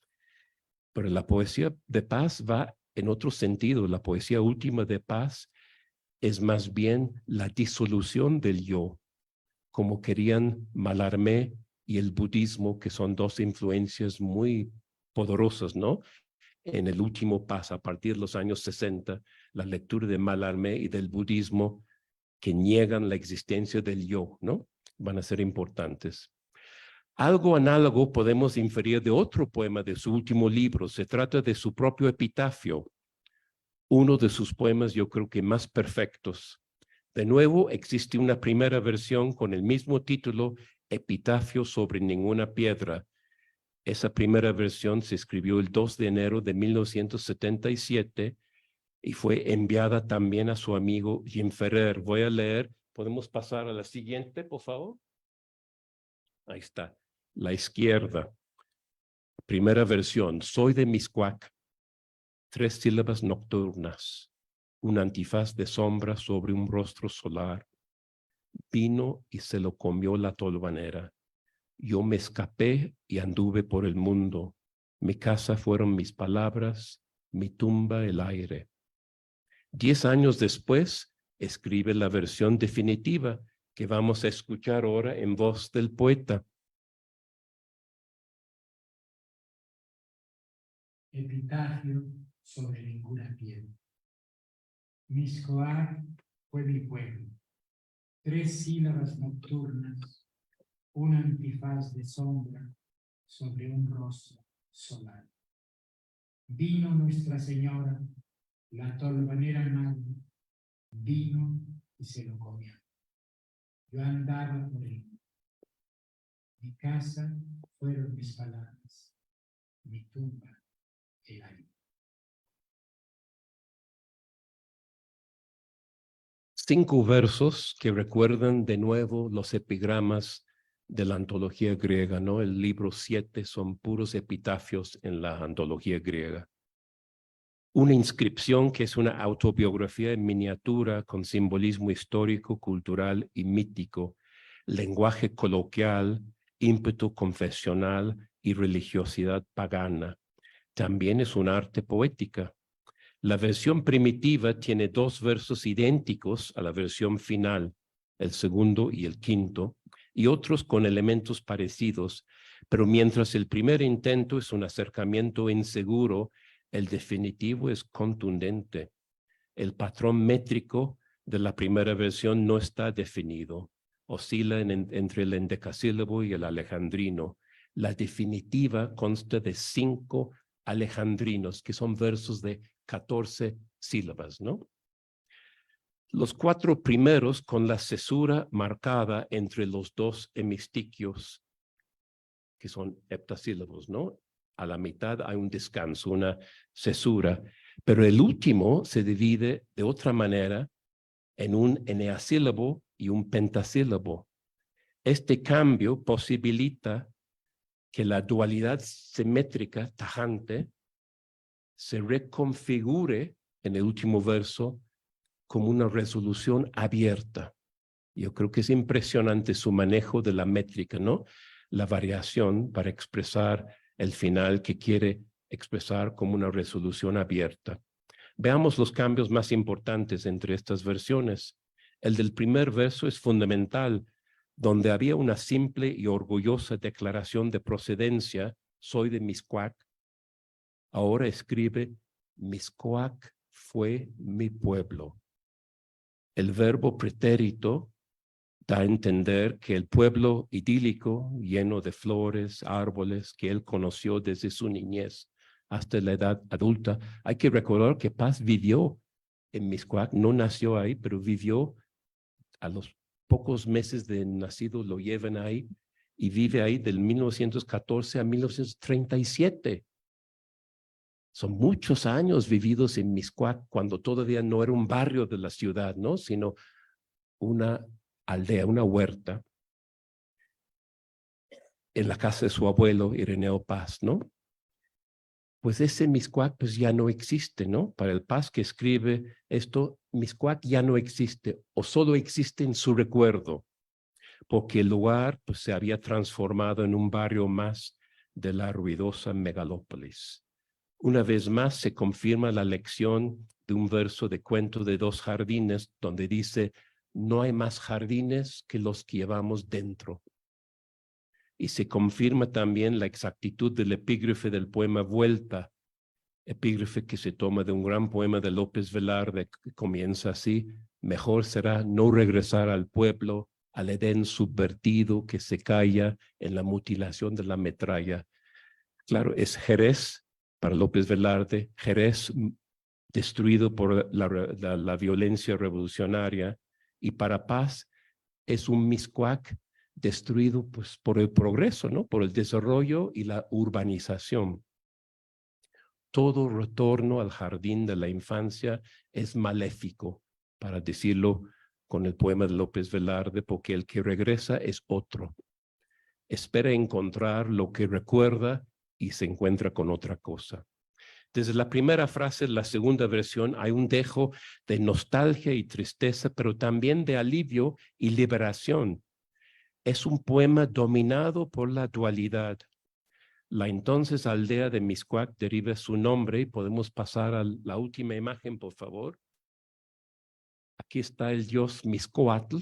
Pero la poesía de paz va en otro sentido. La poesía última de paz es más bien la disolución del yo, como querían Mallarmé y el budismo, que son dos influencias muy poderosas, ¿no? En el último Paz, a partir de los años 60, la lectura de Mallarmé y del budismo que niegan la existencia del yo, ¿no? Van a ser importantes. Algo análogo podemos inferir de otro poema de su último libro. Se trata de su propio epitafio, uno de sus poemas yo creo que más perfectos. De nuevo, existe una primera versión con el mismo título, Epitafio sobre ninguna piedra. Esa primera versión se escribió el 2 de enero de 1977 y fue enviada también a su amigo Jim Ferrer. Voy a leer. ¿Podemos pasar a la siguiente, por favor? Ahí está. La izquierda. Primera versión. Soy de Miscuac. 3 sílabas nocturnas. Un antifaz de sombra sobre un rostro solar. Vino y se lo comió la tolvanera. Yo me escapé y anduve por el mundo. Mi casa fueron mis palabras, mi tumba el aire. 10 años después, escribe la versión definitiva que vamos a escuchar ahora en voz del poeta. Epitafio sobre ninguna piedra. Miscoac fue mi pueblo. 3 sílabas nocturnas, un antifaz de sombra sobre un rostro solar. Vino Nuestra Señora, la tolvanera madre, vino y se lo comió. Yo andaba por él. Mi casa fueron mis palabras, mi tumba el aire. 5 versos que recuerdan de nuevo los epigramas de la antología griega, ¿no? El libro 7 son puros epitafios en la antología griega. Una inscripción que es una autobiografía en miniatura con simbolismo histórico, cultural y mítico, lenguaje coloquial, ímpetu confesional y religiosidad pagana. También es un arte poética. La versión primitiva tiene 2 versos idénticos a la versión final, el segundo y el quinto, y otros con elementos parecidos, pero mientras el primer intento es un acercamiento inseguro, el definitivo es contundente. El patrón métrico de la primera versión no está definido, oscila entre el endecasílabo y el alejandrino. La definitiva consta de 5 alejandrinos, que son versos de 14 sílabas, ¿no? Los 4 primeros con la cesura marcada entre los 2 hemistiquios, que son heptasílabos, ¿no? A la mitad hay un descanso, una cesura, pero el último se divide de otra manera en un eneasílabo y un pentasílabo. Este cambio posibilita que la dualidad simétrica tajante se reconfigure en el último verso como una resolución abierta. Yo creo que es impresionante su manejo de la métrica, ¿no? La variación para expresar el final que quiere expresar como una resolución abierta. Veamos los cambios más importantes entre estas versiones. El del primer verso es fundamental, donde había una simple y orgullosa declaración de procedencia, soy de Miscuac. Ahora escribe, Miscuac fue mi pueblo. El verbo pretérito da a entender que el pueblo idílico, lleno de flores, árboles, que él conoció desde su niñez hasta la edad adulta. Hay que recordar que Paz vivió en Miscuac, no nació ahí, pero vivió a los pocos meses de nacido, lo llevan ahí y vive ahí del 1914 a 1937. Son muchos años vividos en Miscuac, cuando todavía no era un barrio de la ciudad, ¿no? Sino una aldea, una huerta, en la casa de su abuelo, Ireneo Paz, ¿no? pues ese Mixcoac pues ya no existe, ¿no? Para el Paz que escribe esto, Mixcoac ya no existe o solo existe en su recuerdo, porque el lugar pues se había transformado en un barrio más de la ruidosa megalópolis. Una vez más se confirma la lección de un verso de Cuento de dos jardines donde dice, no hay más jardines que los que llevamos dentro. Y se confirma también la exactitud del epígrafe del poema Vuelta, epígrafe que se toma de un gran poema de López Velarde que comienza así, mejor será no regresar al pueblo, al Edén subvertido que se calla en la mutilación de la metralla. Claro, es Jerez para López Velarde, Jerez destruido por la violencia revolucionaria, y para Paz es un Mixcoac destruido pues, por el progreso, ¿no? Por el desarrollo y la urbanización. Todo retorno al jardín de la infancia es maléfico, para decirlo con el poema de López Velarde, porque el que regresa es otro. Espera encontrar lo que recuerda y se encuentra con otra cosa. Desde la primera frase, la segunda versión, hay un dejo de nostalgia y tristeza, pero también de alivio y liberación. Es un poema dominado por la dualidad. La entonces aldea de Mixcoac deriva su nombre y podemos pasar a la última imagen, por favor. Aquí está el dios Mixcoatl,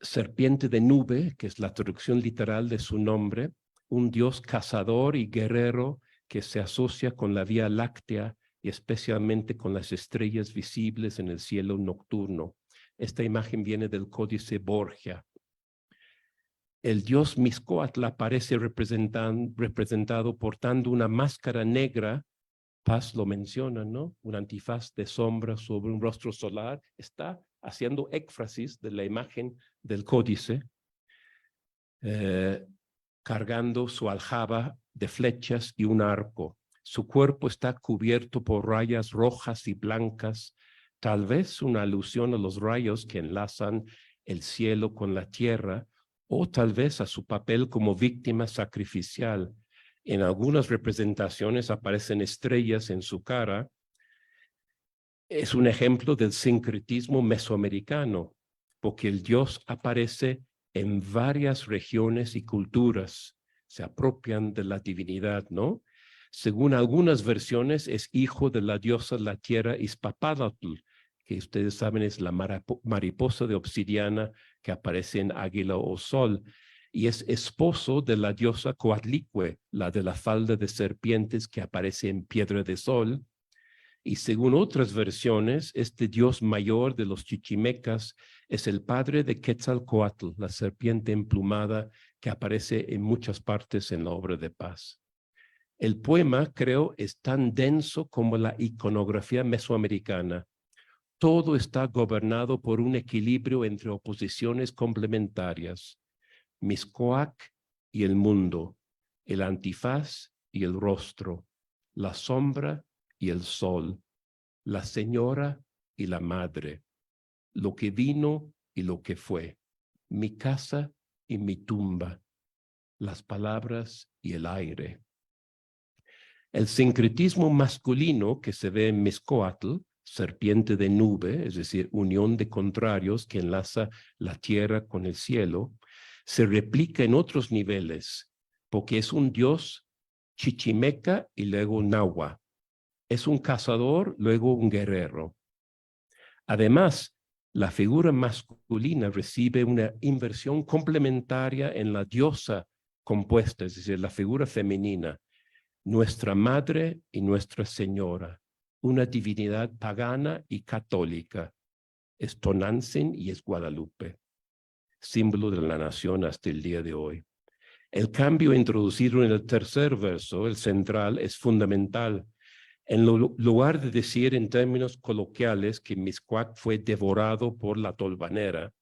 serpiente de nube, que es la traducción literal de su nombre, un dios cazador y guerrero que se asocia con la Vía Láctea y especialmente con las estrellas visibles en el cielo nocturno. Esta imagen viene del Códice Borgia. El dios Mixcoatl aparece representado portando una máscara negra. Paz lo menciona, ¿no? Un antifaz de sombra sobre un rostro solar. Está haciendo éfrasis de la imagen del códice, cargando su aljaba de flechas y un arco. Su cuerpo está cubierto por rayas rojas y blancas, tal vez una alusión a los rayos que enlazan el cielo con la tierra, o tal vez a su papel como víctima sacrificial. En algunas representaciones aparecen estrellas en su cara. Es un ejemplo del sincretismo mesoamericano, porque el dios aparece en varias regiones y culturas, se apropian de la divinidad, ¿no? Según algunas versiones, es hijo de la diosa de la tierra Izpapádatl, que ustedes saben es la mariposa de obsidiana que aparece en Águila o Sol, y es esposo de la diosa Coatlicue, la de la falda de serpientes que aparece en Piedra de Sol. Y según otras versiones, este dios mayor de los chichimecas es el padre de Quetzalcoatl, la serpiente emplumada que aparece en muchas partes en la obra de Paz. El poema, creo, es tan denso como la iconografía mesoamericana. Todo está gobernado por un equilibrio entre oposiciones complementarias. Mixcoac y el mundo, el antifaz y el rostro, la sombra y el sol, la señora y la madre, lo que vino y lo que fue, mi casa y mi tumba, las palabras y el aire. El sincretismo masculino que se ve en Mixcoatl, serpiente de nube, es decir, unión de contrarios que enlaza la tierra con el cielo, se replica en otros niveles, porque es un dios chichimeca y luego nahua. Es un cazador, luego un guerrero. Además, la figura masculina recibe una inversión complementaria en la diosa compuesta, es decir, la figura femenina, nuestra madre y nuestra señora, una divinidad pagana y católica. Es Tonantzin y es Guadalupe, símbolo de la nación hasta el día de hoy. El cambio introducido en el tercer verso, el central, es fundamental. En lugar de decir en términos coloquiales que Mixcoac fue devorado por la tolvanera,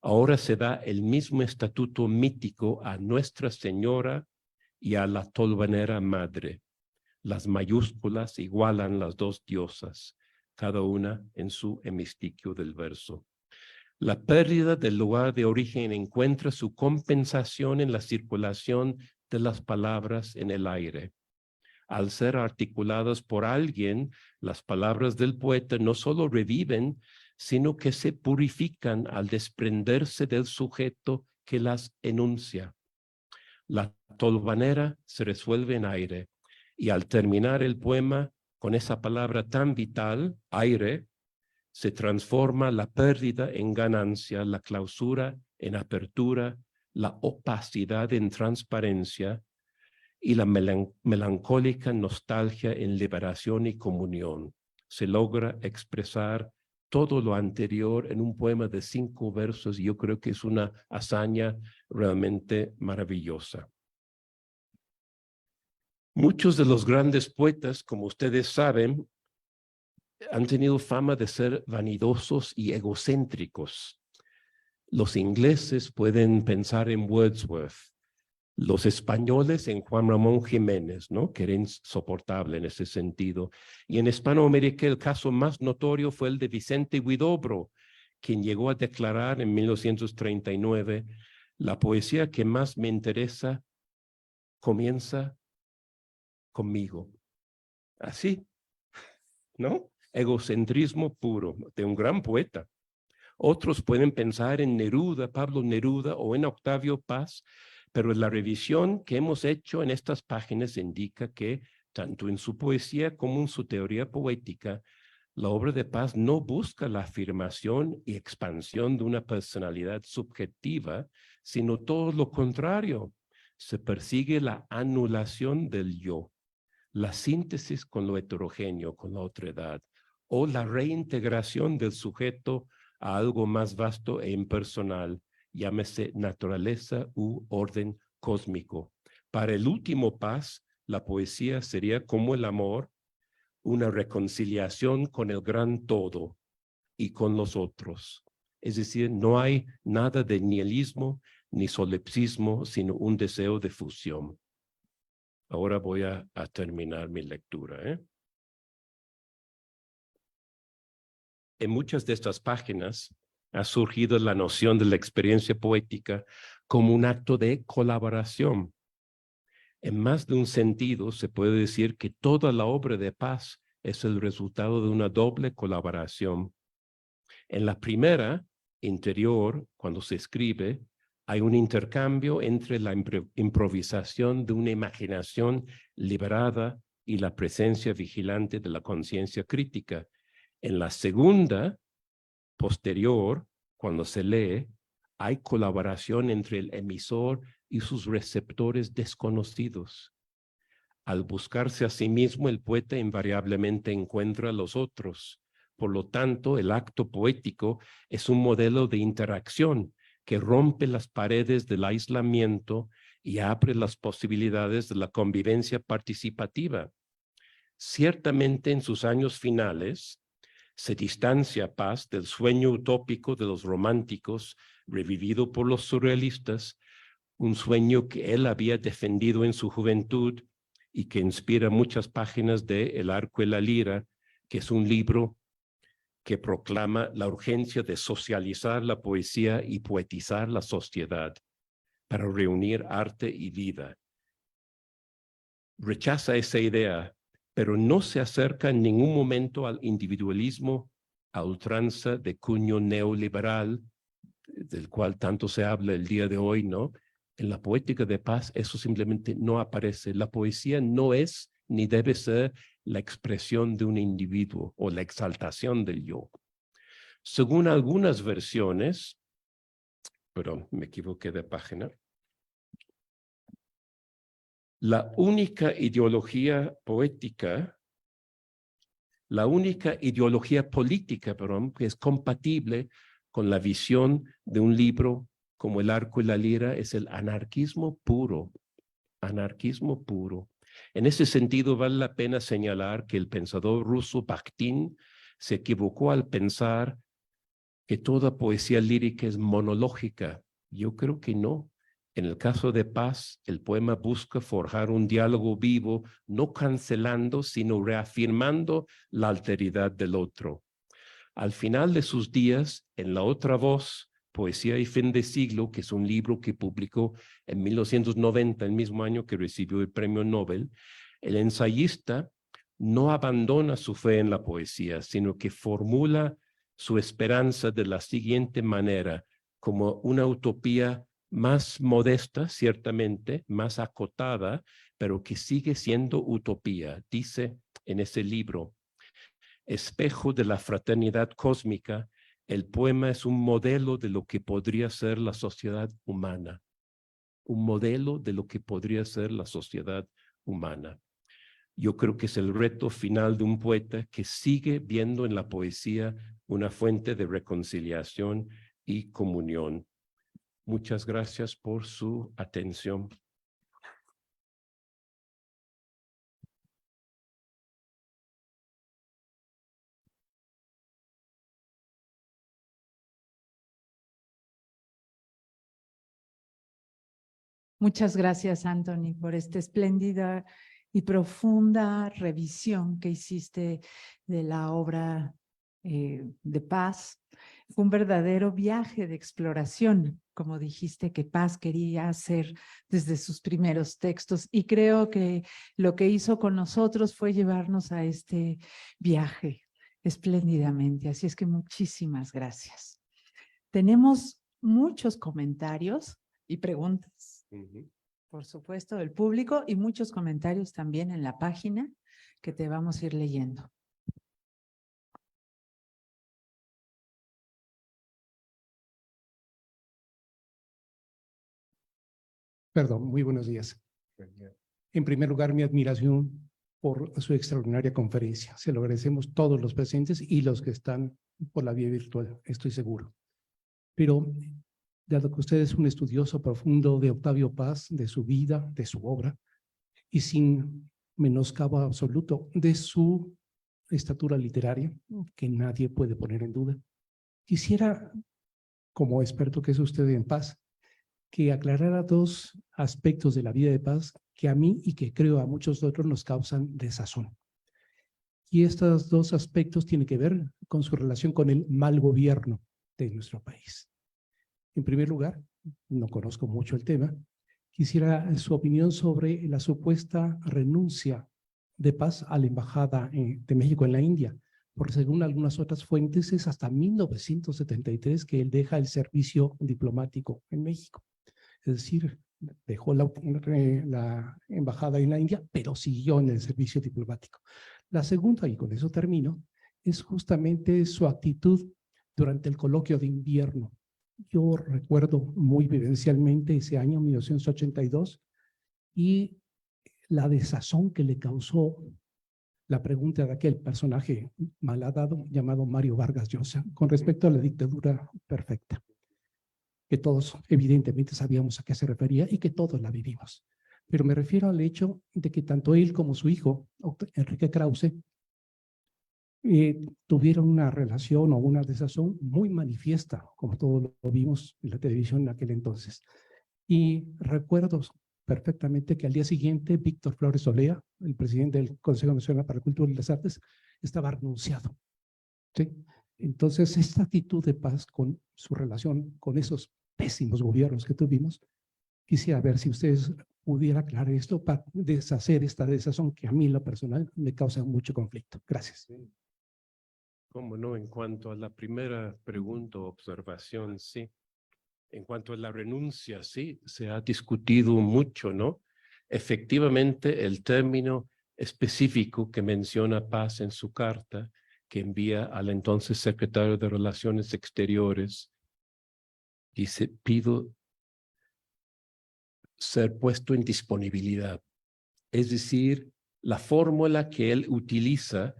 ahora se da el mismo estatuto mítico a Nuestra Señora y a la tolvanera madre. Las mayúsculas igualan las dos diosas, cada una en su hemistiquio del verso. La pérdida del lugar de origen encuentra su compensación en la circulación de las palabras en el aire. Al ser articuladas por alguien, las palabras del poeta no solo reviven, sino que se purifican al desprenderse del sujeto que las enuncia. La tolvanera se resuelve en aire, y al terminar el poema con esa palabra tan vital, aire, se transforma la pérdida en ganancia, la clausura en apertura, la opacidad en transparencia y la melancólica nostalgia en liberación y comunión. Se logra expresar todo lo anterior en un poema de 5 versos y yo creo que es una hazaña realmente maravillosa. Muchos de los grandes poetas, como ustedes saben, han tenido fama de ser vanidosos y egocéntricos. Los ingleses pueden pensar en Wordsworth, los españoles en Juan Ramón Jiménez, ¿no? Que era insoportable en ese sentido. Y en Hispanoamérica el caso más notorio fue el de Vicente Huidobro, quien llegó a declarar en 1939, la poesía que más me interesa comienza conmigo. Así, ¿no? Egocentrismo puro, de un gran poeta. Otros pueden pensar en Neruda, Pablo Neruda o en Octavio Paz, pero la revisión que hemos hecho en estas páginas indica que, tanto en su poesía como en su teoría poética, la obra de Paz no busca la afirmación y expansión de una personalidad subjetiva, sino todo lo contrario. Se persigue la anulación del yo, la síntesis con lo heterogéneo, con la otredad, o la reintegración del sujeto a algo más vasto e impersonal, llámese naturaleza u orden cósmico. Para el último Paz, la poesía sería como el amor, una reconciliación con el gran todo y con los otros. Es decir, no hay nada de nihilismo ni solipsismo, sino un deseo de fusión. Ahora voy a terminar mi lectura. En muchas de estas páginas ha surgido la noción de la experiencia poética como un acto de colaboración. En más de un sentido, se puede decir que toda la obra de Paz es el resultado de una doble colaboración. En la primera, interior, cuando se escribe, hay un intercambio entre la improvisación de una imaginación liberada y la presencia vigilante de la conciencia crítica. En la segunda, posterior, cuando se lee, hay colaboración entre el emisor y sus receptores desconocidos. Al buscarse a sí mismo, el poeta invariablemente encuentra a los otros. Por lo tanto, el acto poético es un modelo de interacción que rompe las paredes del aislamiento y abre las posibilidades de la convivencia participativa. Ciertamente, en sus años finales, se distancia Paz del sueño utópico de los románticos, revivido por los surrealistas, un sueño que él había defendido en su juventud y que inspira muchas páginas de El arco y la lira, que es un libro que proclama la urgencia de socializar la poesía y poetizar la sociedad para reunir arte y vida. Rechaza esa idea, pero no se acerca en ningún momento al individualismo a ultranza de cuño neoliberal, del cual tanto se habla el día de hoy, ¿no? En la poética de Paz eso simplemente no aparece. La poesía no es ni debe ser la expresión de un individuo o la exaltación del yo. Según algunas versiones, perdón, me equivoqué de página, la única ideología política, que es compatible con la visión de un libro como El arco y la lira es el anarquismo puro. Anarquismo puro. En ese sentido, vale la pena señalar que el pensador ruso Bakhtin se equivocó al pensar que toda poesía lírica es monológica. Yo creo que no. En el caso de Paz, el poema busca forjar un diálogo vivo, no cancelando, sino reafirmando la alteridad del otro. Al final de sus días, en la otra voz, Poesía y fin de siglo, que es un libro que publicó en 1990, el mismo año que recibió el premio Nobel, el ensayista no abandona su fe en la poesía, sino que formula su esperanza de la siguiente manera, como una utopía más modesta, ciertamente, más acotada, pero que sigue siendo utopía. Dice en ese libro, espejo de la fraternidad cósmica, el poema es un modelo de lo que podría ser la sociedad humana. Un modelo de lo que podría ser la sociedad humana. Yo creo que es el reto final de un poeta que sigue viendo en la poesía una fuente de reconciliación y comunión. Muchas gracias por su atención. Muchas gracias, Anthony, por esta espléndida y profunda revisión que hiciste de la obra de Paz. Fue un verdadero viaje de exploración, como dijiste que Paz quería hacer desde sus primeros textos, y creo que lo que hizo con nosotros fue llevarnos a este viaje espléndidamente. Así es que muchísimas gracias. Tenemos muchos comentarios y preguntas. Por supuesto, del público, y muchos comentarios también en la página que te vamos a ir leyendo. Perdón, muy buenos días. En primer lugar, mi admiración por su extraordinaria conferencia. Se lo agradecemos todos los presentes y los que están por la vía virtual, estoy seguro. Pero, dado que usted es un estudioso profundo de Octavio Paz, de su vida, de su obra, y sin menoscabo absoluto de su estatura literaria, que nadie puede poner en duda, quisiera, como experto que es usted en Paz, que aclarara dos aspectos de la vida de Paz que a mí y que creo a muchos otros nos causan desazón. Y estos dos aspectos tienen que ver con su relación con el mal gobierno de nuestro país. En primer lugar, no conozco mucho el tema, quisiera su opinión sobre la supuesta renuncia de Paz a la Embajada de México en la India, porque según algunas otras fuentes es hasta 1973 que él deja el servicio diplomático en México. Es decir, dejó la embajada en la India, pero siguió en el servicio diplomático. La segunda, y con eso termino, es justamente su actitud durante el coloquio de invierno. Yo recuerdo muy vivencialmente ese año, 1982, y la desazón que le causó la pregunta de aquel personaje malhadado llamado Mario Vargas Llosa con respecto a la dictadura perfecta, que todos evidentemente sabíamos a qué se refería y que todos la vivimos. Pero me refiero al hecho de que tanto él como su hijo, Enrique Krause, tuvieron una relación o una desazón muy manifiesta, como todos lo vimos en la televisión en aquel entonces. Y recuerdo perfectamente que al día siguiente Víctor Flores Olea, el presidente del Consejo Nacional para la Cultura y las Artes, estaba renunciado. ¿Sí? Entonces, esta actitud de Paz con su relación con esos pésimos gobiernos que tuvimos, quisiera ver si ustedes pudieran aclarar esto para deshacer esta desazón que a mí en lo personal me causa mucho conflicto. Gracias. Cómo no, en cuanto a la primera pregunta o observación, sí. En cuanto a la renuncia, sí, se ha discutido mucho, ¿no? Efectivamente, el término específico que menciona Paz en su carta, que envía al entonces secretario de Relaciones Exteriores, dice, pido ser puesto en disponibilidad. Es decir, la fórmula que él utiliza,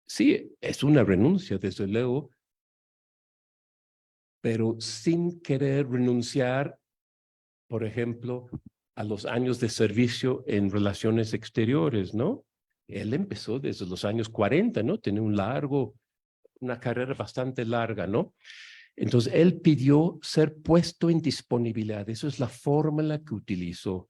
sí, es una renuncia, desde luego, pero sin querer renunciar, por ejemplo, a los años de servicio en relaciones exteriores, ¿no? Él empezó desde los años 40, ¿no? Tiene una carrera bastante larga, ¿no? Entonces, él pidió ser puesto en disponibilidad. Eso es la fórmula que utilizó.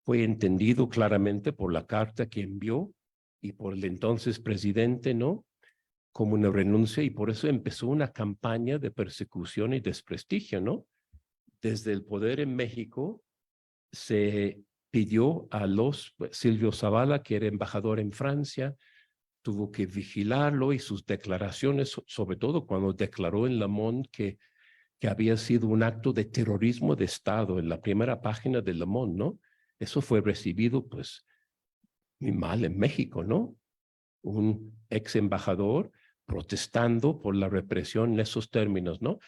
Fue entendido claramente por la carta que envió y por el entonces presidente, ¿no? como una renuncia y por eso empezó una campaña de persecución y desprestigio, ¿no? Desde el poder en México se pidió a Silvio Zavala, que era embajador en Francia, tuvo que vigilarlo y sus declaraciones, sobre todo cuando declaró en Le Monde que había sido un acto de terrorismo de Estado en la primera página de Le Monde, ¿no? Eso fue recibido, pues, muy mal en México, ¿no? Un ex embajador protestando por la represión en esos términos, ¿no?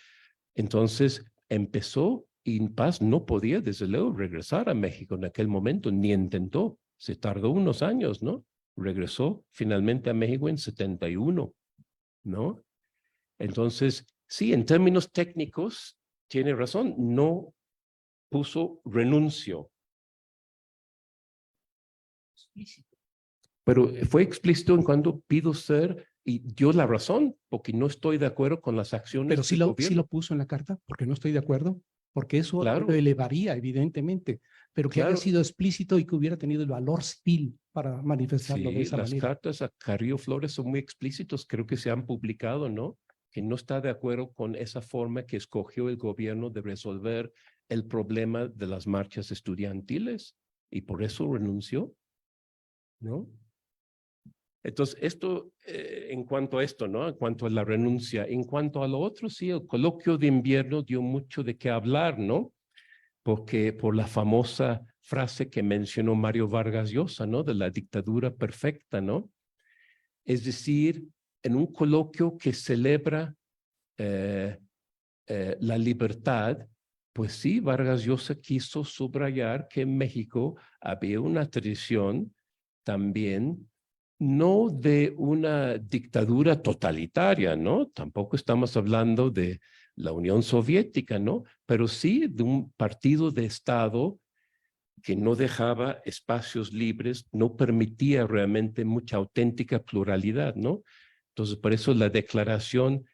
Entonces empezó y Paz no podía, desde luego, regresar a México en aquel momento, ni intentó. Se tardó unos años, ¿no? Regresó finalmente a México en 71, ¿no? Entonces, sí, en términos técnicos, tiene razón, no puso renuncio. Pero fue explícito en cuando pido ser y dio la razón, porque no estoy de acuerdo con las acciones Pero del gobierno. sí lo puso en la carta, porque no estoy de acuerdo, porque eso Claro. lo elevaría, evidentemente, pero que haya Claro. sido explícito y que hubiera tenido el valor civil para manifestarlo de Sí, esa las manera. cartas a Carrillo Flores son muy explícitos, creo que se han publicado, ¿no? Que no está de acuerdo con esa forma que escogió el gobierno de resolver el problema de las marchas estudiantiles y por eso renunció, ¿no? Entonces, esto, en cuanto a esto, ¿no? En cuanto a la renuncia. En cuanto a lo otro, sí, el coloquio de invierno dio mucho de qué hablar, ¿no? Porque por la famosa frase que mencionó Mario Vargas Llosa, ¿no? De la dictadura perfecta, ¿no? Es decir, en un coloquio que celebra la libertad, pues sí, Vargas Llosa quiso subrayar que en México había una tradición también, no de una dictadura totalitaria, ¿no? Tampoco estamos hablando de la Unión Soviética, ¿no? Pero sí de un partido de Estado que no dejaba espacios libres, no permitía realmente mucha auténtica pluralidad, ¿no? Entonces, por eso la declaración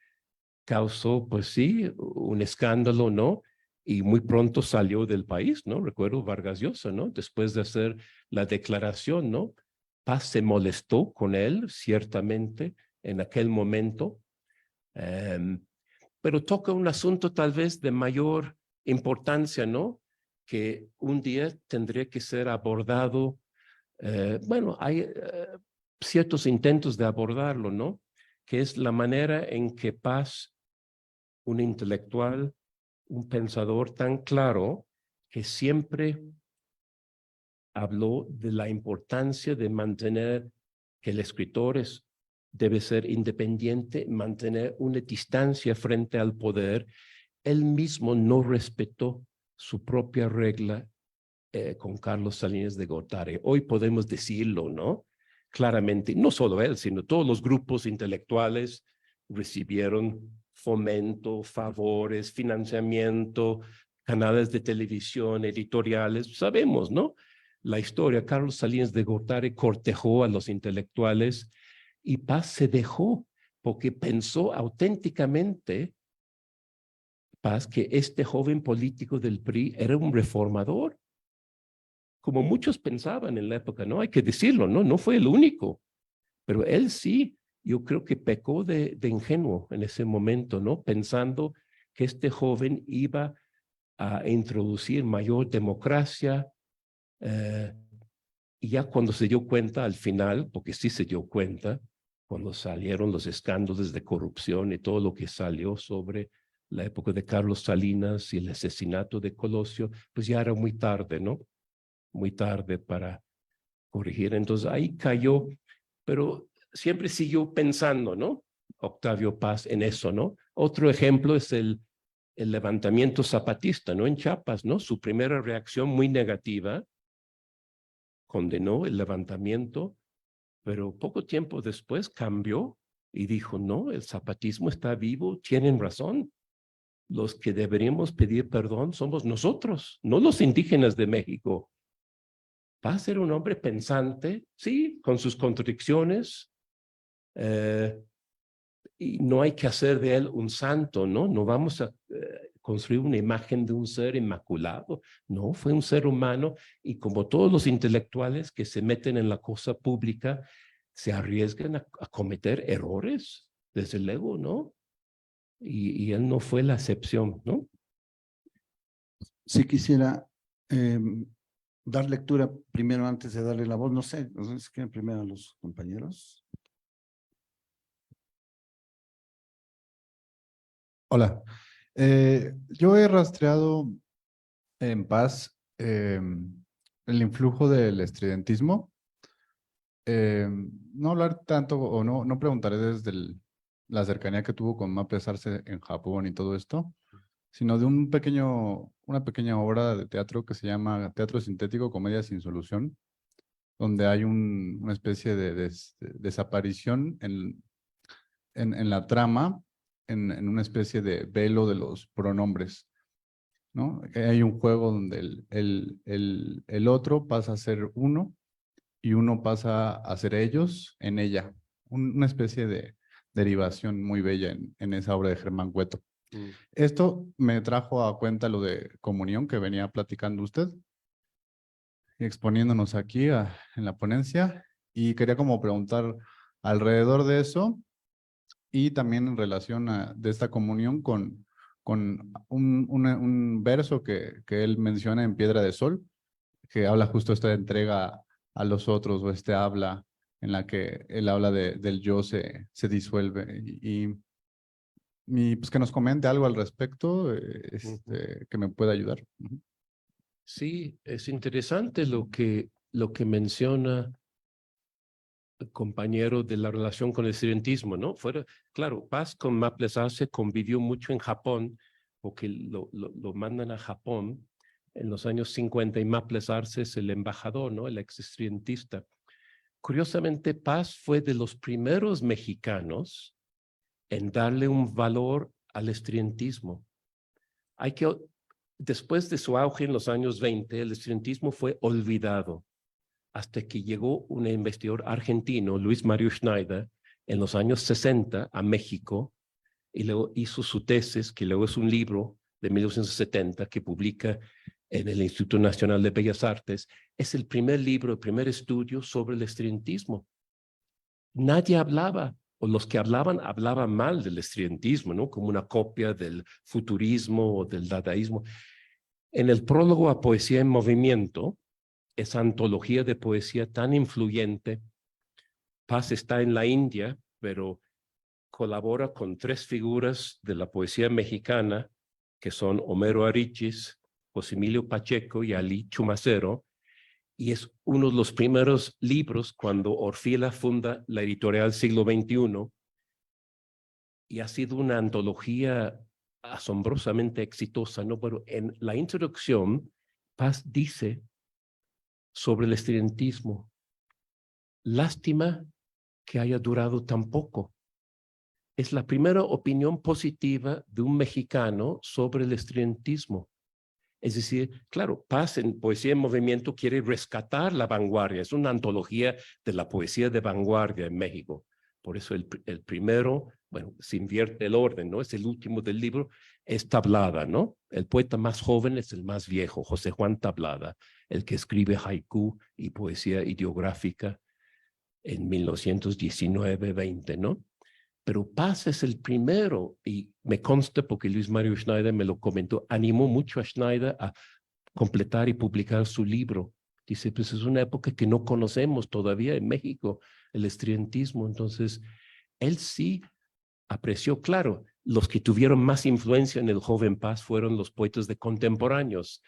causó, pues sí, un escándalo, ¿no? Y muy pronto salió del país, ¿no? Recuerdo Vargas Llosa, ¿no? Después de hacer la declaración, ¿no? Paz se molestó con él, ciertamente, en aquel momento, pero toca un asunto tal vez de mayor importancia, ¿no? Que un día tendría que ser abordado. Bueno, hay ciertos intentos de abordarlo, ¿no? Que es la manera en que Paz, un intelectual, un pensador tan claro, que siempre habló de la importancia de mantener que el escritor debe ser independiente, mantener una distancia frente al poder. Él mismo no respetó su propia regla con Carlos Salinas de Gortari. Hoy podemos decirlo, ¿no? Claramente, no solo él, sino todos los grupos intelectuales recibieron fomento, favores, financiamiento, canales de televisión, editoriales, sabemos, ¿no? La historia, Carlos Salinas de Gortari cortejó a los intelectuales y Paz se dejó porque pensó auténticamente, Paz, que este joven político del PRI era un reformador, como muchos pensaban en la época, ¿no? Hay que decirlo, ¿no? No fue el único, pero él sí, yo creo que pecó de ingenuo en ese momento, ¿no? Pensando que este joven iba a introducir mayor democracia, y ya cuando se dio cuenta al final, porque sí se dio cuenta, cuando salieron los escándalos de corrupción y todo lo que salió sobre la época de Carlos Salinas y el asesinato de Colosio, pues ya era muy tarde, ¿no? Muy tarde para corregir. Entonces ahí cayó, pero siempre siguió pensando, ¿no? Octavio Paz en eso, ¿no? Otro ejemplo es el levantamiento zapatista, ¿no? En Chiapas, ¿no? Su primera reacción muy negativa, condenó el levantamiento, pero poco tiempo después cambió y dijo, no, el zapatismo está vivo, tienen razón. Los que deberíamos pedir perdón somos nosotros, no los indígenas de México. Va a ser un hombre pensante, sí, con sus contradicciones, y no hay que hacer de él un santo, ¿no? No vamos a construir una imagen de un ser inmaculado, no, fue un ser humano y como todos los intelectuales que se meten en la cosa pública, se arriesgan a cometer errores, desde luego, ¿no? Y él no fue la excepción, ¿no? Sí quisiera dar lectura primero antes de darle la voz, no sé si quieren primero a los compañeros. Hola, yo he rastreado en Paz el influjo del estridentismo. No hablar tanto o no preguntaré desde la cercanía que tuvo con Maples Arce en Japón y todo esto, sino de una pequeña obra de teatro que se llama Teatro Sintético, Comedia sin Solución, donde hay una especie de desaparición en la trama, en una especie de velo de los pronombres, ¿no? Hay un juego donde el otro pasa a ser uno y uno pasa a ser ellos en ella. Una especie de derivación muy bella en esa obra de Germán Cueto. Esto me trajo a cuenta lo de comunión que venía platicando usted, exponiéndonos aquí en la ponencia, y quería como preguntar alrededor de eso y también en relación de esta comunión con un verso que él menciona en Piedra de Sol, que habla justo esta entrega a los otros, o este habla en la que él habla del yo se disuelve, y pues que nos comente algo al respecto, que me pueda ayudar. Sí, es interesante lo que menciona el compañero de la relación con el estudiantismo, ¿no? Claro, Paz con Maples Arce convivió mucho en Japón, porque lo mandan a Japón en los años 50 y Maples Arce es el embajador, ¿no? El ex-estudiantista. Curiosamente, Paz fue de los primeros mexicanos en darle un valor al estudiantismo. Después de su auge en los años 20, el estudiantismo fue olvidado hasta que llegó un investigador argentino, Luis Mario Schneider, en los años 60 a México, y luego hizo su tesis, que luego es un libro de 1970 que publica en el Instituto Nacional de Bellas Artes. Es el primer libro, el primer estudio sobre el estudiantismo. Nadie hablaba, o los que hablaban mal del estudiantismo, ¿no? Como una copia del futurismo o del dadaísmo. En el prólogo a Poesía en Movimiento, esa antología de poesía tan influyente, Paz está en la India, pero colabora con 3 figuras de la poesía mexicana, que son Homero Arichis, José Emilio Pacheco y Ali Chumacero, y es uno de los primeros libros cuando Orfila funda la editorial Siglo XXI, y ha sido una antología asombrosamente exitosa, ¿no? Pero en la introducción, Paz dice sobre el estudiantismo: lástima que haya durado tan poco. Es la primera opinión positiva de un mexicano sobre el estudiantismo. Es decir, claro, Paz en Poesía en Movimiento quiere rescatar la vanguardia. Es una antología de la poesía de vanguardia en México. Por eso el primero, bueno, se invierte el orden, ¿no? Es el último del libro, es Tablada, ¿no? El poeta más joven es el más viejo, José Juan Tablada, el que escribe haiku y poesía ideográfica en 1919-20, ¿no? Pero Paz es el primero, y me consta porque Luis Mario Schneider me lo comentó, animó mucho a Schneider a completar y publicar su libro. Dice, pues es una época que no conocemos todavía en México, el estudiantismo. Entonces, él sí apreció, claro, los que tuvieron más influencia en el joven Paz fueron los poetas de contemporáneos.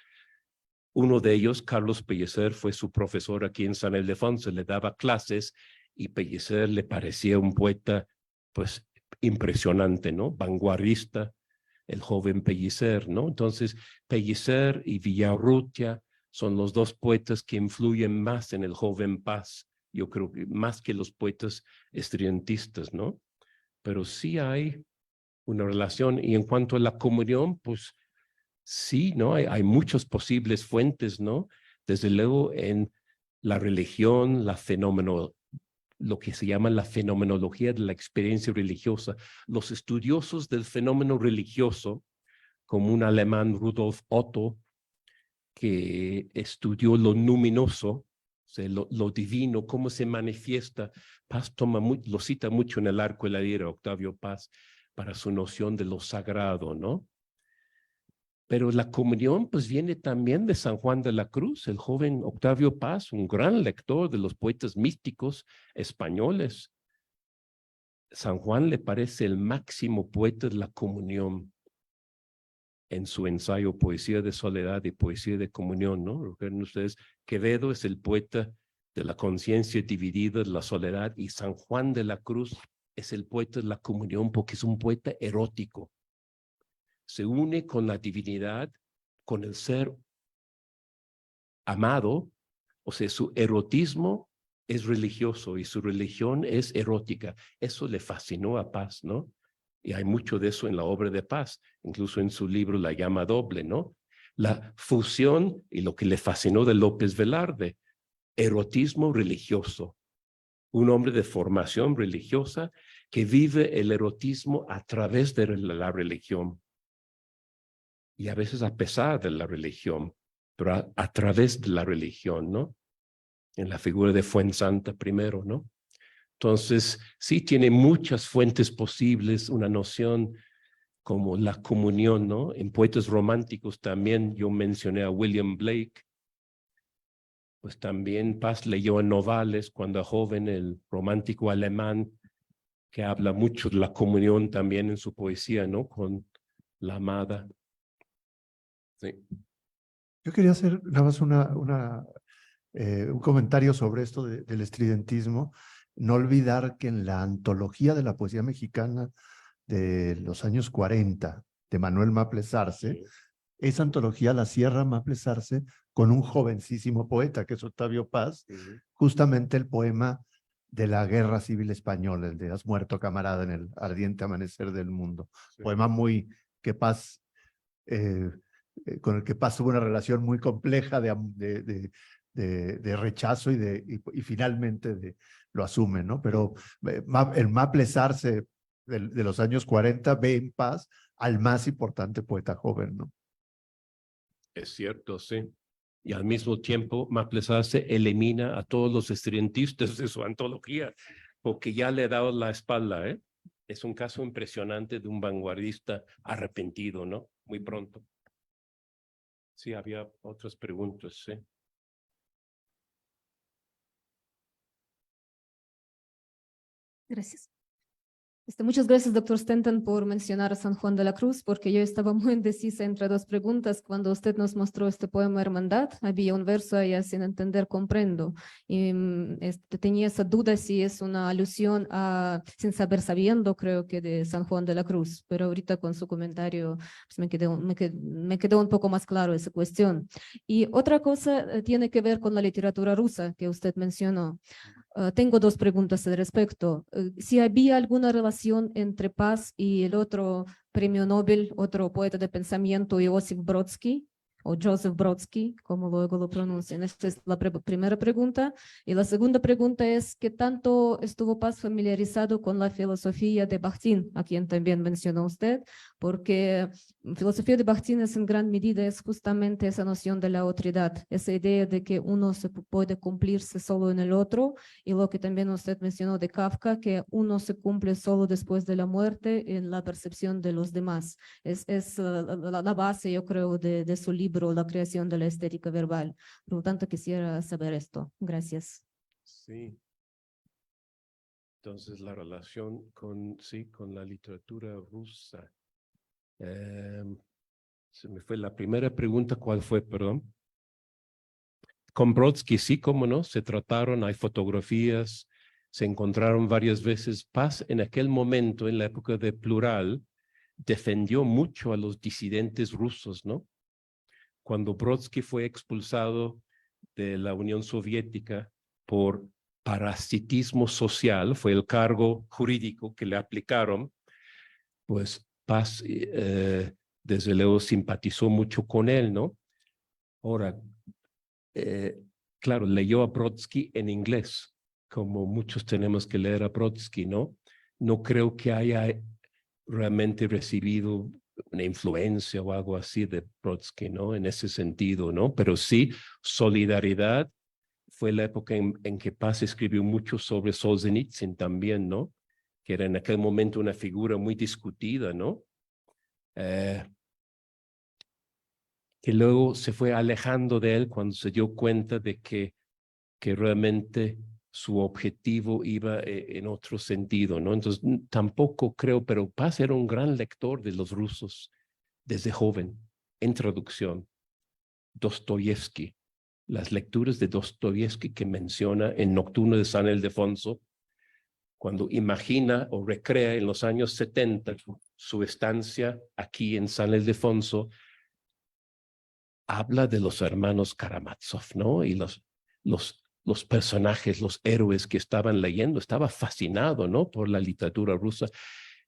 Uno de ellos, Carlos Pellicer, fue su profesor aquí en San Ildefonso, le daba clases, y Pellicer le parecía un poeta pues impresionante, ¿no? Vanguardista, el joven Pellicer, ¿no? Entonces, Pellicer y Villarrutia son los 2 poetas que influyen más en el joven Paz, yo creo que más que los poetas estudiantistas, ¿no? Pero sí hay una relación, y en cuanto a la comunión, pues sí, ¿no? Hay muchas posibles fuentes, ¿no? Desde luego en la religión, lo que se llama la fenomenología de la experiencia religiosa. Los estudiosos del fenómeno religioso, como un alemán, Rudolf Otto, que estudió lo luminoso, sea, lo divino, cómo se manifiesta. Paz lo cita mucho en el Arco de la Ira, Octavio Paz, para su noción de lo sagrado, ¿no? Pero la comunión pues viene también de San Juan de la Cruz, el joven Octavio Paz, un gran lector de los poetas místicos españoles. San Juan le parece el máximo poeta de la comunión en su ensayo Poesía de Soledad y Poesía de Comunión, ¿no? Recuerden ustedes, Quevedo es el poeta de la conciencia dividida, de la soledad, y San Juan de la Cruz es el poeta de la comunión porque es un poeta erótico. Se une con la divinidad, con el ser amado, o sea, su erotismo es religioso y su religión es erótica. Eso le fascinó a Paz, ¿no? Y hay mucho de eso en la obra de Paz, incluso en su libro La llama doble, ¿no? La fusión y lo que le fascinó de López Velarde, erotismo religioso. Un hombre de formación religiosa que vive el erotismo a través de la religión. Y a veces a pesar de la religión, pero a través de la religión, ¿no? En la figura de Fuensanta primero, ¿no? Entonces, sí tiene muchas fuentes posibles, una noción como la comunión, ¿no? En poetas románticos también yo mencioné a William Blake, pues también Paz leyó a Novales cuando joven, el romántico alemán, que habla mucho de la comunión también en su poesía, ¿no? Con la amada. Sí. Yo quería hacer nada más un comentario sobre esto del estridentismo. No olvidar que en la antología de la poesía mexicana de los años 40, de Manuel Maples Arce, esa antología la cierra Maples Arce con un jovencísimo poeta, que es Octavio Paz, justamente el poema de la Guerra Civil Española, el de Has muerto, camarada, en el ardiente amanecer del mundo. Poema muy que Paz, con el que Paz tuvo una relación muy compleja de rechazo y finalmente lo asume, ¿no? Pero el Maples Arce de los años 40 ve en Paz al más importante poeta joven, ¿no? Es cierto, sí. Y al mismo tiempo, Maples Arce elimina a todos los estridentistas de su antología, porque ya le ha dado la espalda, ¿eh? Es un caso impresionante de un vanguardista arrepentido, ¿no? Muy pronto. Sí, había otras preguntas, sí. Gracias. Muchas gracias, doctor Stenton, por mencionar a San Juan de la Cruz, porque yo estaba muy indecisa entre dos preguntas. Cuando usted nos mostró este poema Hermandad, había un verso allá sin entender, comprendo. Y tenía esa duda si es una alusión a, sin saber sabiendo, creo que de San Juan de la Cruz, pero ahorita con su comentario pues me quedó un poco más claro esa cuestión. Y otra cosa tiene que ver con la literatura rusa que usted mencionó. Tengo dos preguntas al respecto. Si había alguna relación entre Paz y el otro premio Nobel, otro poeta de pensamiento, Iosif Brodsky, o Joseph Brodsky, como luego lo pronuncian. Esta es la primera pregunta. Y la segunda pregunta es, ¿qué tanto estuvo Paz familiarizado con la filosofía de Bakhtin, a quien también mencionó usted? Porque filosofía de Bakhtin es en gran medida es justamente esa noción de la otredad, esa idea de que uno se puede cumplirse solo en el otro, y lo que también usted mencionó de Kafka, que uno se cumple solo después de la muerte en la percepción de los demás. Es la base, yo creo, de su libro, La creación de la estética verbal. Por lo tanto, quisiera saber esto. Gracias. Sí. Entonces, la relación con la literatura rusa. Se me fue la primera pregunta, ¿cuál fue, perdón? Con Brodsky, sí, cómo no, se trataron, hay fotografías, se encontraron varias veces. Paz en aquel momento, en la época de Plural, defendió mucho a los disidentes rusos, ¿no? Cuando Brodsky fue expulsado de la Unión Soviética por parasitismo social, fue el cargo jurídico que le aplicaron, pues Paz, desde luego, simpatizó mucho con él, ¿no? Ahora, claro, leyó a Brodsky en inglés, como muchos tenemos que leer a Brodsky, ¿no? No creo que haya realmente recibido una influencia o algo así de Brodsky, ¿no? En ese sentido, ¿no? Pero sí, solidaridad fue la época en que Paz escribió mucho sobre Solzhenitsyn también, ¿no? Que era en aquel momento una figura muy discutida, ¿no? Que luego se fue alejando de él cuando se dio cuenta de que realmente su objetivo iba en otro sentido, ¿no? Entonces, tampoco creo, pero Paz era un gran lector de los rusos desde joven, en traducción. Dostoyevsky, las lecturas de Dostoyevsky que menciona en Nocturno de San Ildefonso, cuando imagina o recrea en los años 70 su estancia aquí en San Ildefonso, habla de los hermanos Karamazov, ¿no? Y los personajes, los héroes que estaban leyendo, estaba fascinado, ¿no? Por la literatura rusa.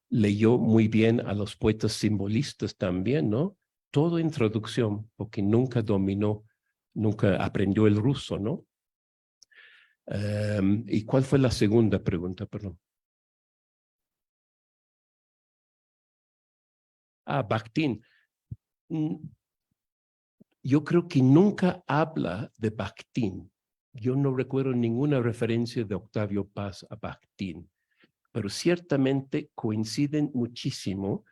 Leyó muy bien a los poetas simbolistas también, ¿no? Todo en traducción, porque nunca dominó, nunca aprendió el ruso, ¿no? ¿Y cuál fue la segunda pregunta, perdón? Bakhtin. Yo creo que nunca habla de Bakhtin. Yo no recuerdo ninguna referencia de Octavio Paz a Bakhtin, pero ciertamente coinciden muchísimo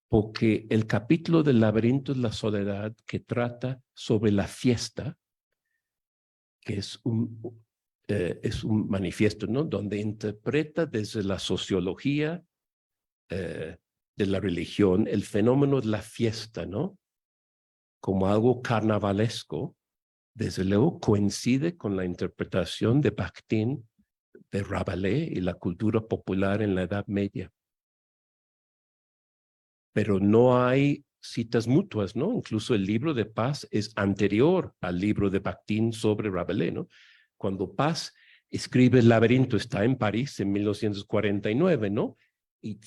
porque el capítulo del laberinto de la soledad que trata sobre la fiesta, que es un manifiesto, ¿no? Donde interpreta desde la sociología de la religión el fenómeno de la fiesta, ¿no? Como algo carnavalesco, desde luego coincide con la interpretación de Bakhtin, de Rabelais y la cultura popular en la Edad Media. Pero no hay citas mutuas, ¿no? Incluso el libro de Paz es anterior al libro de Bakhtin sobre Rabelais, ¿no? Cuando Paz escribe El laberinto, está en París en 1949, ¿no? Y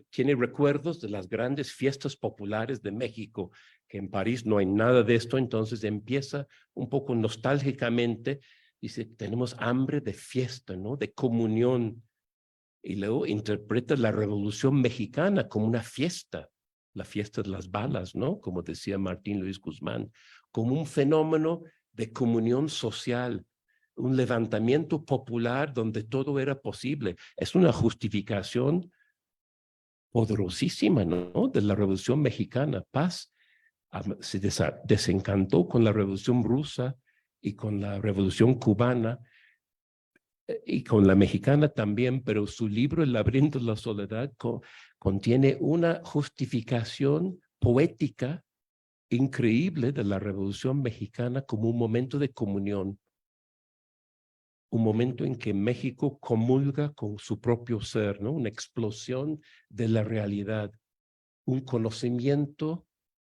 tiene recuerdos de las grandes fiestas populares de México, que en París no hay nada de esto, entonces empieza un poco nostálgicamente, dice, tenemos hambre de fiesta, ¿no? De comunión. Y luego interpreta la Revolución Mexicana como una fiesta, la fiesta de las balas, ¿no? Como decía Martín Luis Guzmán, como un fenómeno de comunión social, un levantamiento popular donde todo era posible. Es una justificación poderosísima, ¿no? De la Revolución Mexicana. Paz se desencantó con la Revolución Rusa y con la Revolución Cubana y con la mexicana también, pero su libro El laberinto de la soledad contiene una justificación poética increíble de la Revolución Mexicana como un momento de comunión, un momento en que México comulga con su propio ser, ¿no? Una explosión de la realidad, un conocimiento,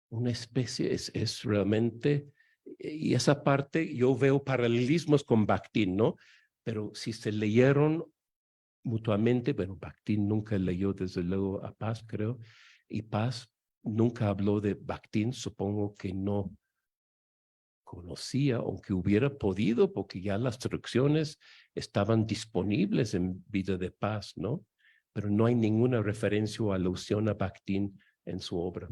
una especie, es realmente, y esa parte yo veo paralelismos con Bakhtin, ¿no? Pero si se leyeron mutuamente, bueno, Bakhtin nunca leyó desde luego a Paz, creo, y Paz nunca habló de Bakhtin, supongo que no conocía, aunque hubiera podido, porque ya las traducciones estaban disponibles en Vida de Paz, ¿no? Pero no hay ninguna referencia o alusión a Bakhtin en su obra.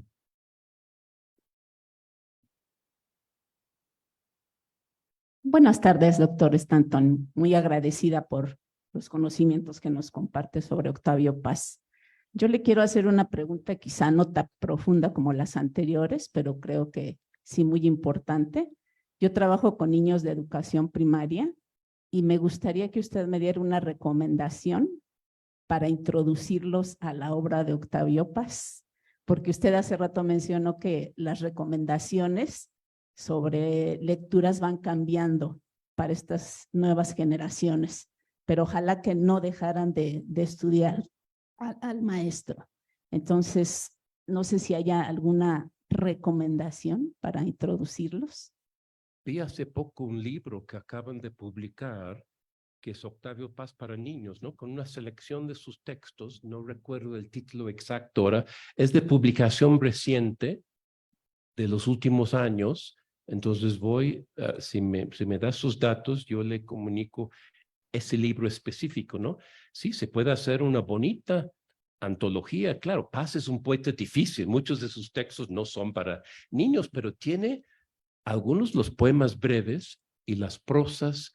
Buenas tardes, doctor Stanton. Muy agradecida por los conocimientos que nos comparte sobre Octavio Paz. Yo le quiero hacer una pregunta quizá no tan profunda como las anteriores, pero creo que sí muy importante. Yo trabajo con niños de educación primaria y me gustaría que usted me diera una recomendación para introducirlos a la obra de Octavio Paz, porque usted hace rato mencionó que las recomendaciones sobre lecturas van cambiando para estas nuevas generaciones, pero ojalá que no dejaran de estudiar al maestro. Entonces, no sé si haya alguna recomendación para introducirlos. Vi hace poco un libro que acaban de publicar, que es Octavio Paz para niños, ¿no? Con una selección de sus textos, no recuerdo el título exacto ahora, es de publicación reciente de los últimos años. Entonces si me da sus datos, yo le comunico ese libro específico, ¿no? Sí, se puede hacer una bonita antología. Claro, Paz es un poeta difícil, muchos de sus textos no son para niños, pero tiene algunos los poemas breves y las prosas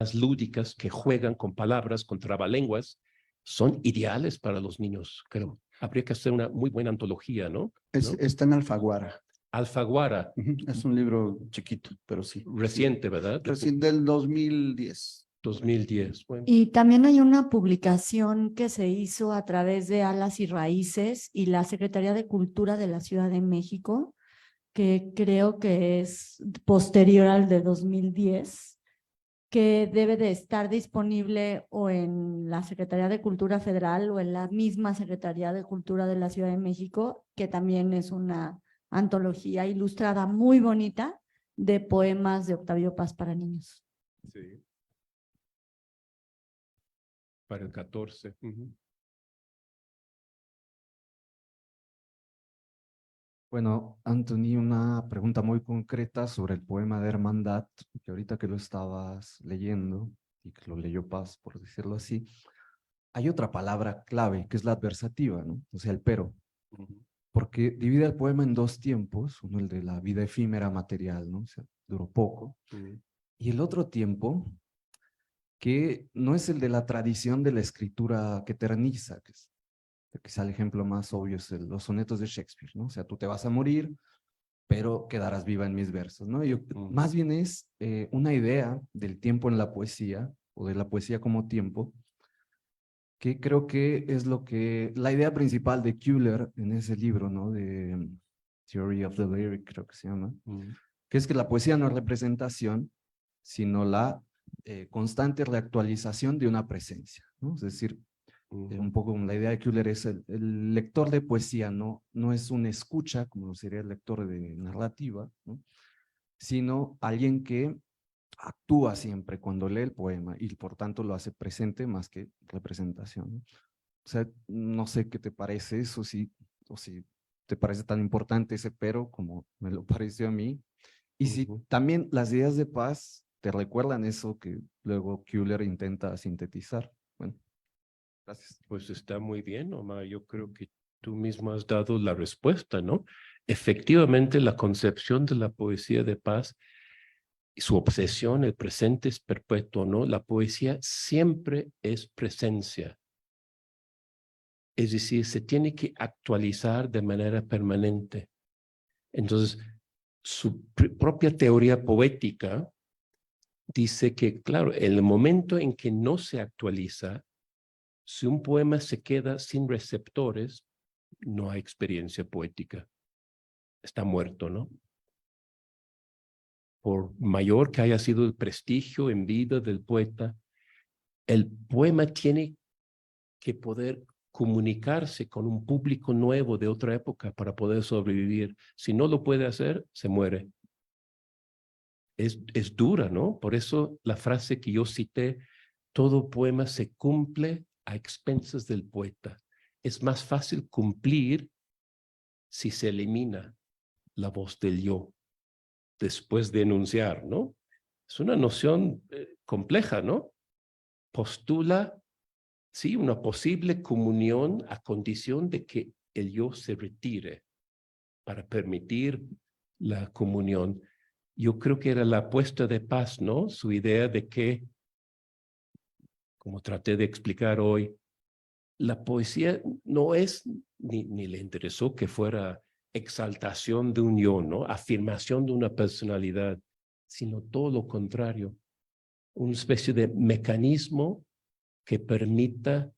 las lúdicas que juegan con palabras, con trabalenguas, son ideales para los niños, creo. Habría que hacer una muy buena antología, ¿no? Está en Alfaguara. Alfaguara. Es un libro chiquito, pero sí. Reciente, ¿verdad? Recién del 2010. 2010. Bueno. Y también hay una publicación que se hizo a través de Alas y Raíces y la Secretaría de Cultura de la Ciudad de México, que creo que es posterior al de 2010, que debe de estar disponible o en la Secretaría de Cultura Federal o en la misma Secretaría de Cultura de la Ciudad de México, que también es una antología ilustrada muy bonita de poemas de Octavio Paz para niños. Sí. Para el 14. Bueno, Anthony, una pregunta muy concreta sobre el poema de Hermandad, que ahorita que lo estabas leyendo y que lo leyó Paz, por decirlo así, hay otra palabra clave que es la adversativa, ¿no? O sea, el pero. Porque divide el poema en dos tiempos, uno el de la vida efímera material, ¿no? O sea, duró poco. Y el otro tiempo, que no es el de la tradición de la escritura que eterniza, que es, quizá el ejemplo más obvio es los sonetos de Shakespeare, ¿no? O sea, tú te vas a morir, pero quedarás viva en mis versos, ¿no? Más bien es una idea del tiempo en la poesía, o de la poesía como tiempo, que creo que es la idea principal de Kuhler en ese libro, ¿no? De Theory of the Lyric, creo que se llama, que es que la poesía no es representación, sino la constante reactualización de una presencia, ¿no? Es decir, un poco la idea de Kuhler es el lector de poesía no es un escucha, como sería el lector de narrativa, ¿no? Sino alguien que actúa siempre cuando lee el poema y por tanto lo hace presente más que representación, ¿no? O sea, no sé qué te parece eso, o si te parece tan importante ese pero como me lo pareció a mí, y si también las ideas de Paz te recuerdan eso que luego Kuhler intenta sintetizar. Bueno, gracias. Pues está muy bien, Omar. Yo creo que tú mismo has dado la respuesta, ¿no? Efectivamente, la concepción de la poesía de Paz y su obsesión, el presente es perpetuo, ¿no? La poesía siempre es presencia. Es decir, se tiene que actualizar de manera permanente. Entonces, su propia teoría poética dice que, claro, en el momento en que no se actualiza, si un poema se queda sin receptores, no hay experiencia poética. Está muerto, ¿no? Por mayor que haya sido el prestigio en vida del poeta, el poema tiene que poder comunicarse con un público nuevo de otra época para poder sobrevivir. Si no lo puede hacer, se muere. Es dura, ¿no? Por eso la frase que yo cité, todo poema se cumple a expensas del poeta. Es más fácil cumplir si se elimina la voz del yo después de enunciar, ¿no? Es una noción compleja, ¿no? Postula, sí, una posible comunión a condición de que el yo se retire para permitir la comunión. Yo creo que era la apuesta de Paz, ¿no? Su idea de que, como traté de explicar hoy, la poesía no es, ni le interesó que fuera exaltación de un yo, ¿no? Afirmación de una personalidad, sino todo lo contrario. Una especie de mecanismo que permita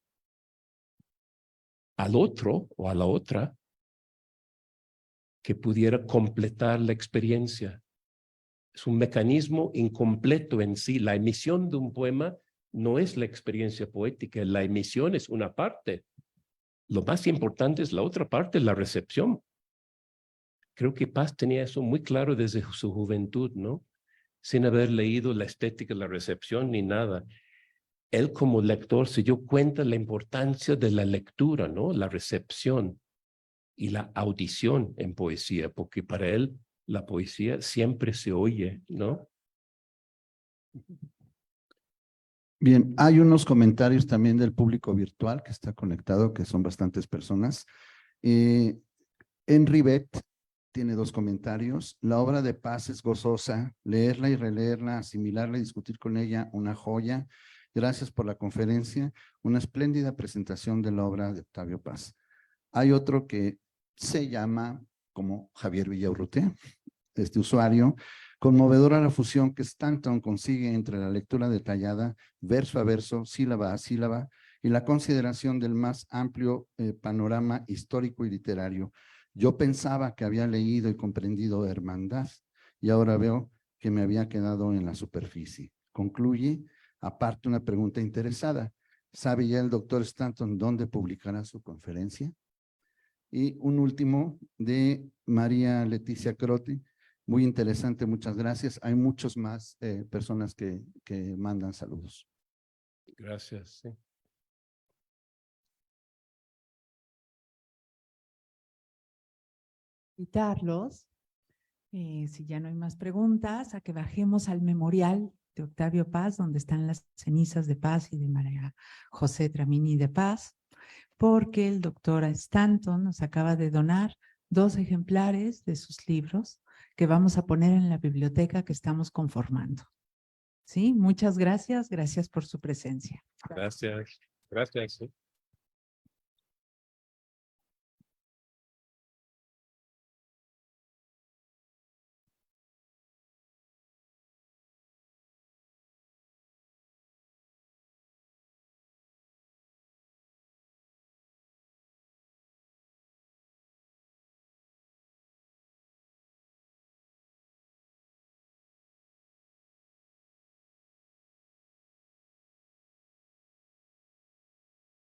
al otro o a la otra que pudiera completar la experiencia. Es un mecanismo incompleto en sí. La emisión de un poema no es la experiencia poética. La emisión es una parte. Lo más importante es la otra parte, la recepción. Creo que Paz tenía eso muy claro desde su juventud, ¿no? Sin haber leído la estética, la recepción ni nada. Él como lector se dio cuenta de la importancia de la lectura, ¿no? La recepción y la audición en poesía, porque para él la poesía siempre se oye, ¿no? Bien, hay unos comentarios también del público virtual que está conectado, que son bastantes personas. Henry Bet tiene 2 comentarios. La obra de Paz es gozosa, leerla y releerla, asimilarla y discutir con ella, una joya. Gracias por la conferencia, una espléndida presentación de la obra de Octavio Paz. Hay otro que se llama, como Javier Villaurrutia, este usuario, conmovedora la fusión que Stanton consigue entre la lectura detallada, verso a verso, sílaba a sílaba, y la consideración del más amplio panorama histórico y literario. Yo pensaba que había leído y comprendido Hermandad, y ahora veo que me había quedado en la superficie. Concluye, aparte, una pregunta interesada. ¿Sabe ya el doctor Stanton dónde publicará su conferencia? Y un último de María Leticia Crotti. Muy interesante, muchas gracias. Hay muchos más personas que mandan saludos. Gracias. Sí. Invitarlos, si ya no hay más preguntas, a que bajemos al memorial de Octavio Paz, donde están las cenizas de Paz y de María José Dramini de Paz, porque el doctor Stanton nos acaba de donar 2 ejemplares de sus libros que vamos a poner en la biblioteca que estamos conformando. ¿Sí? Muchas gracias. Gracias por su presencia. Gracias. Gracias. Sí.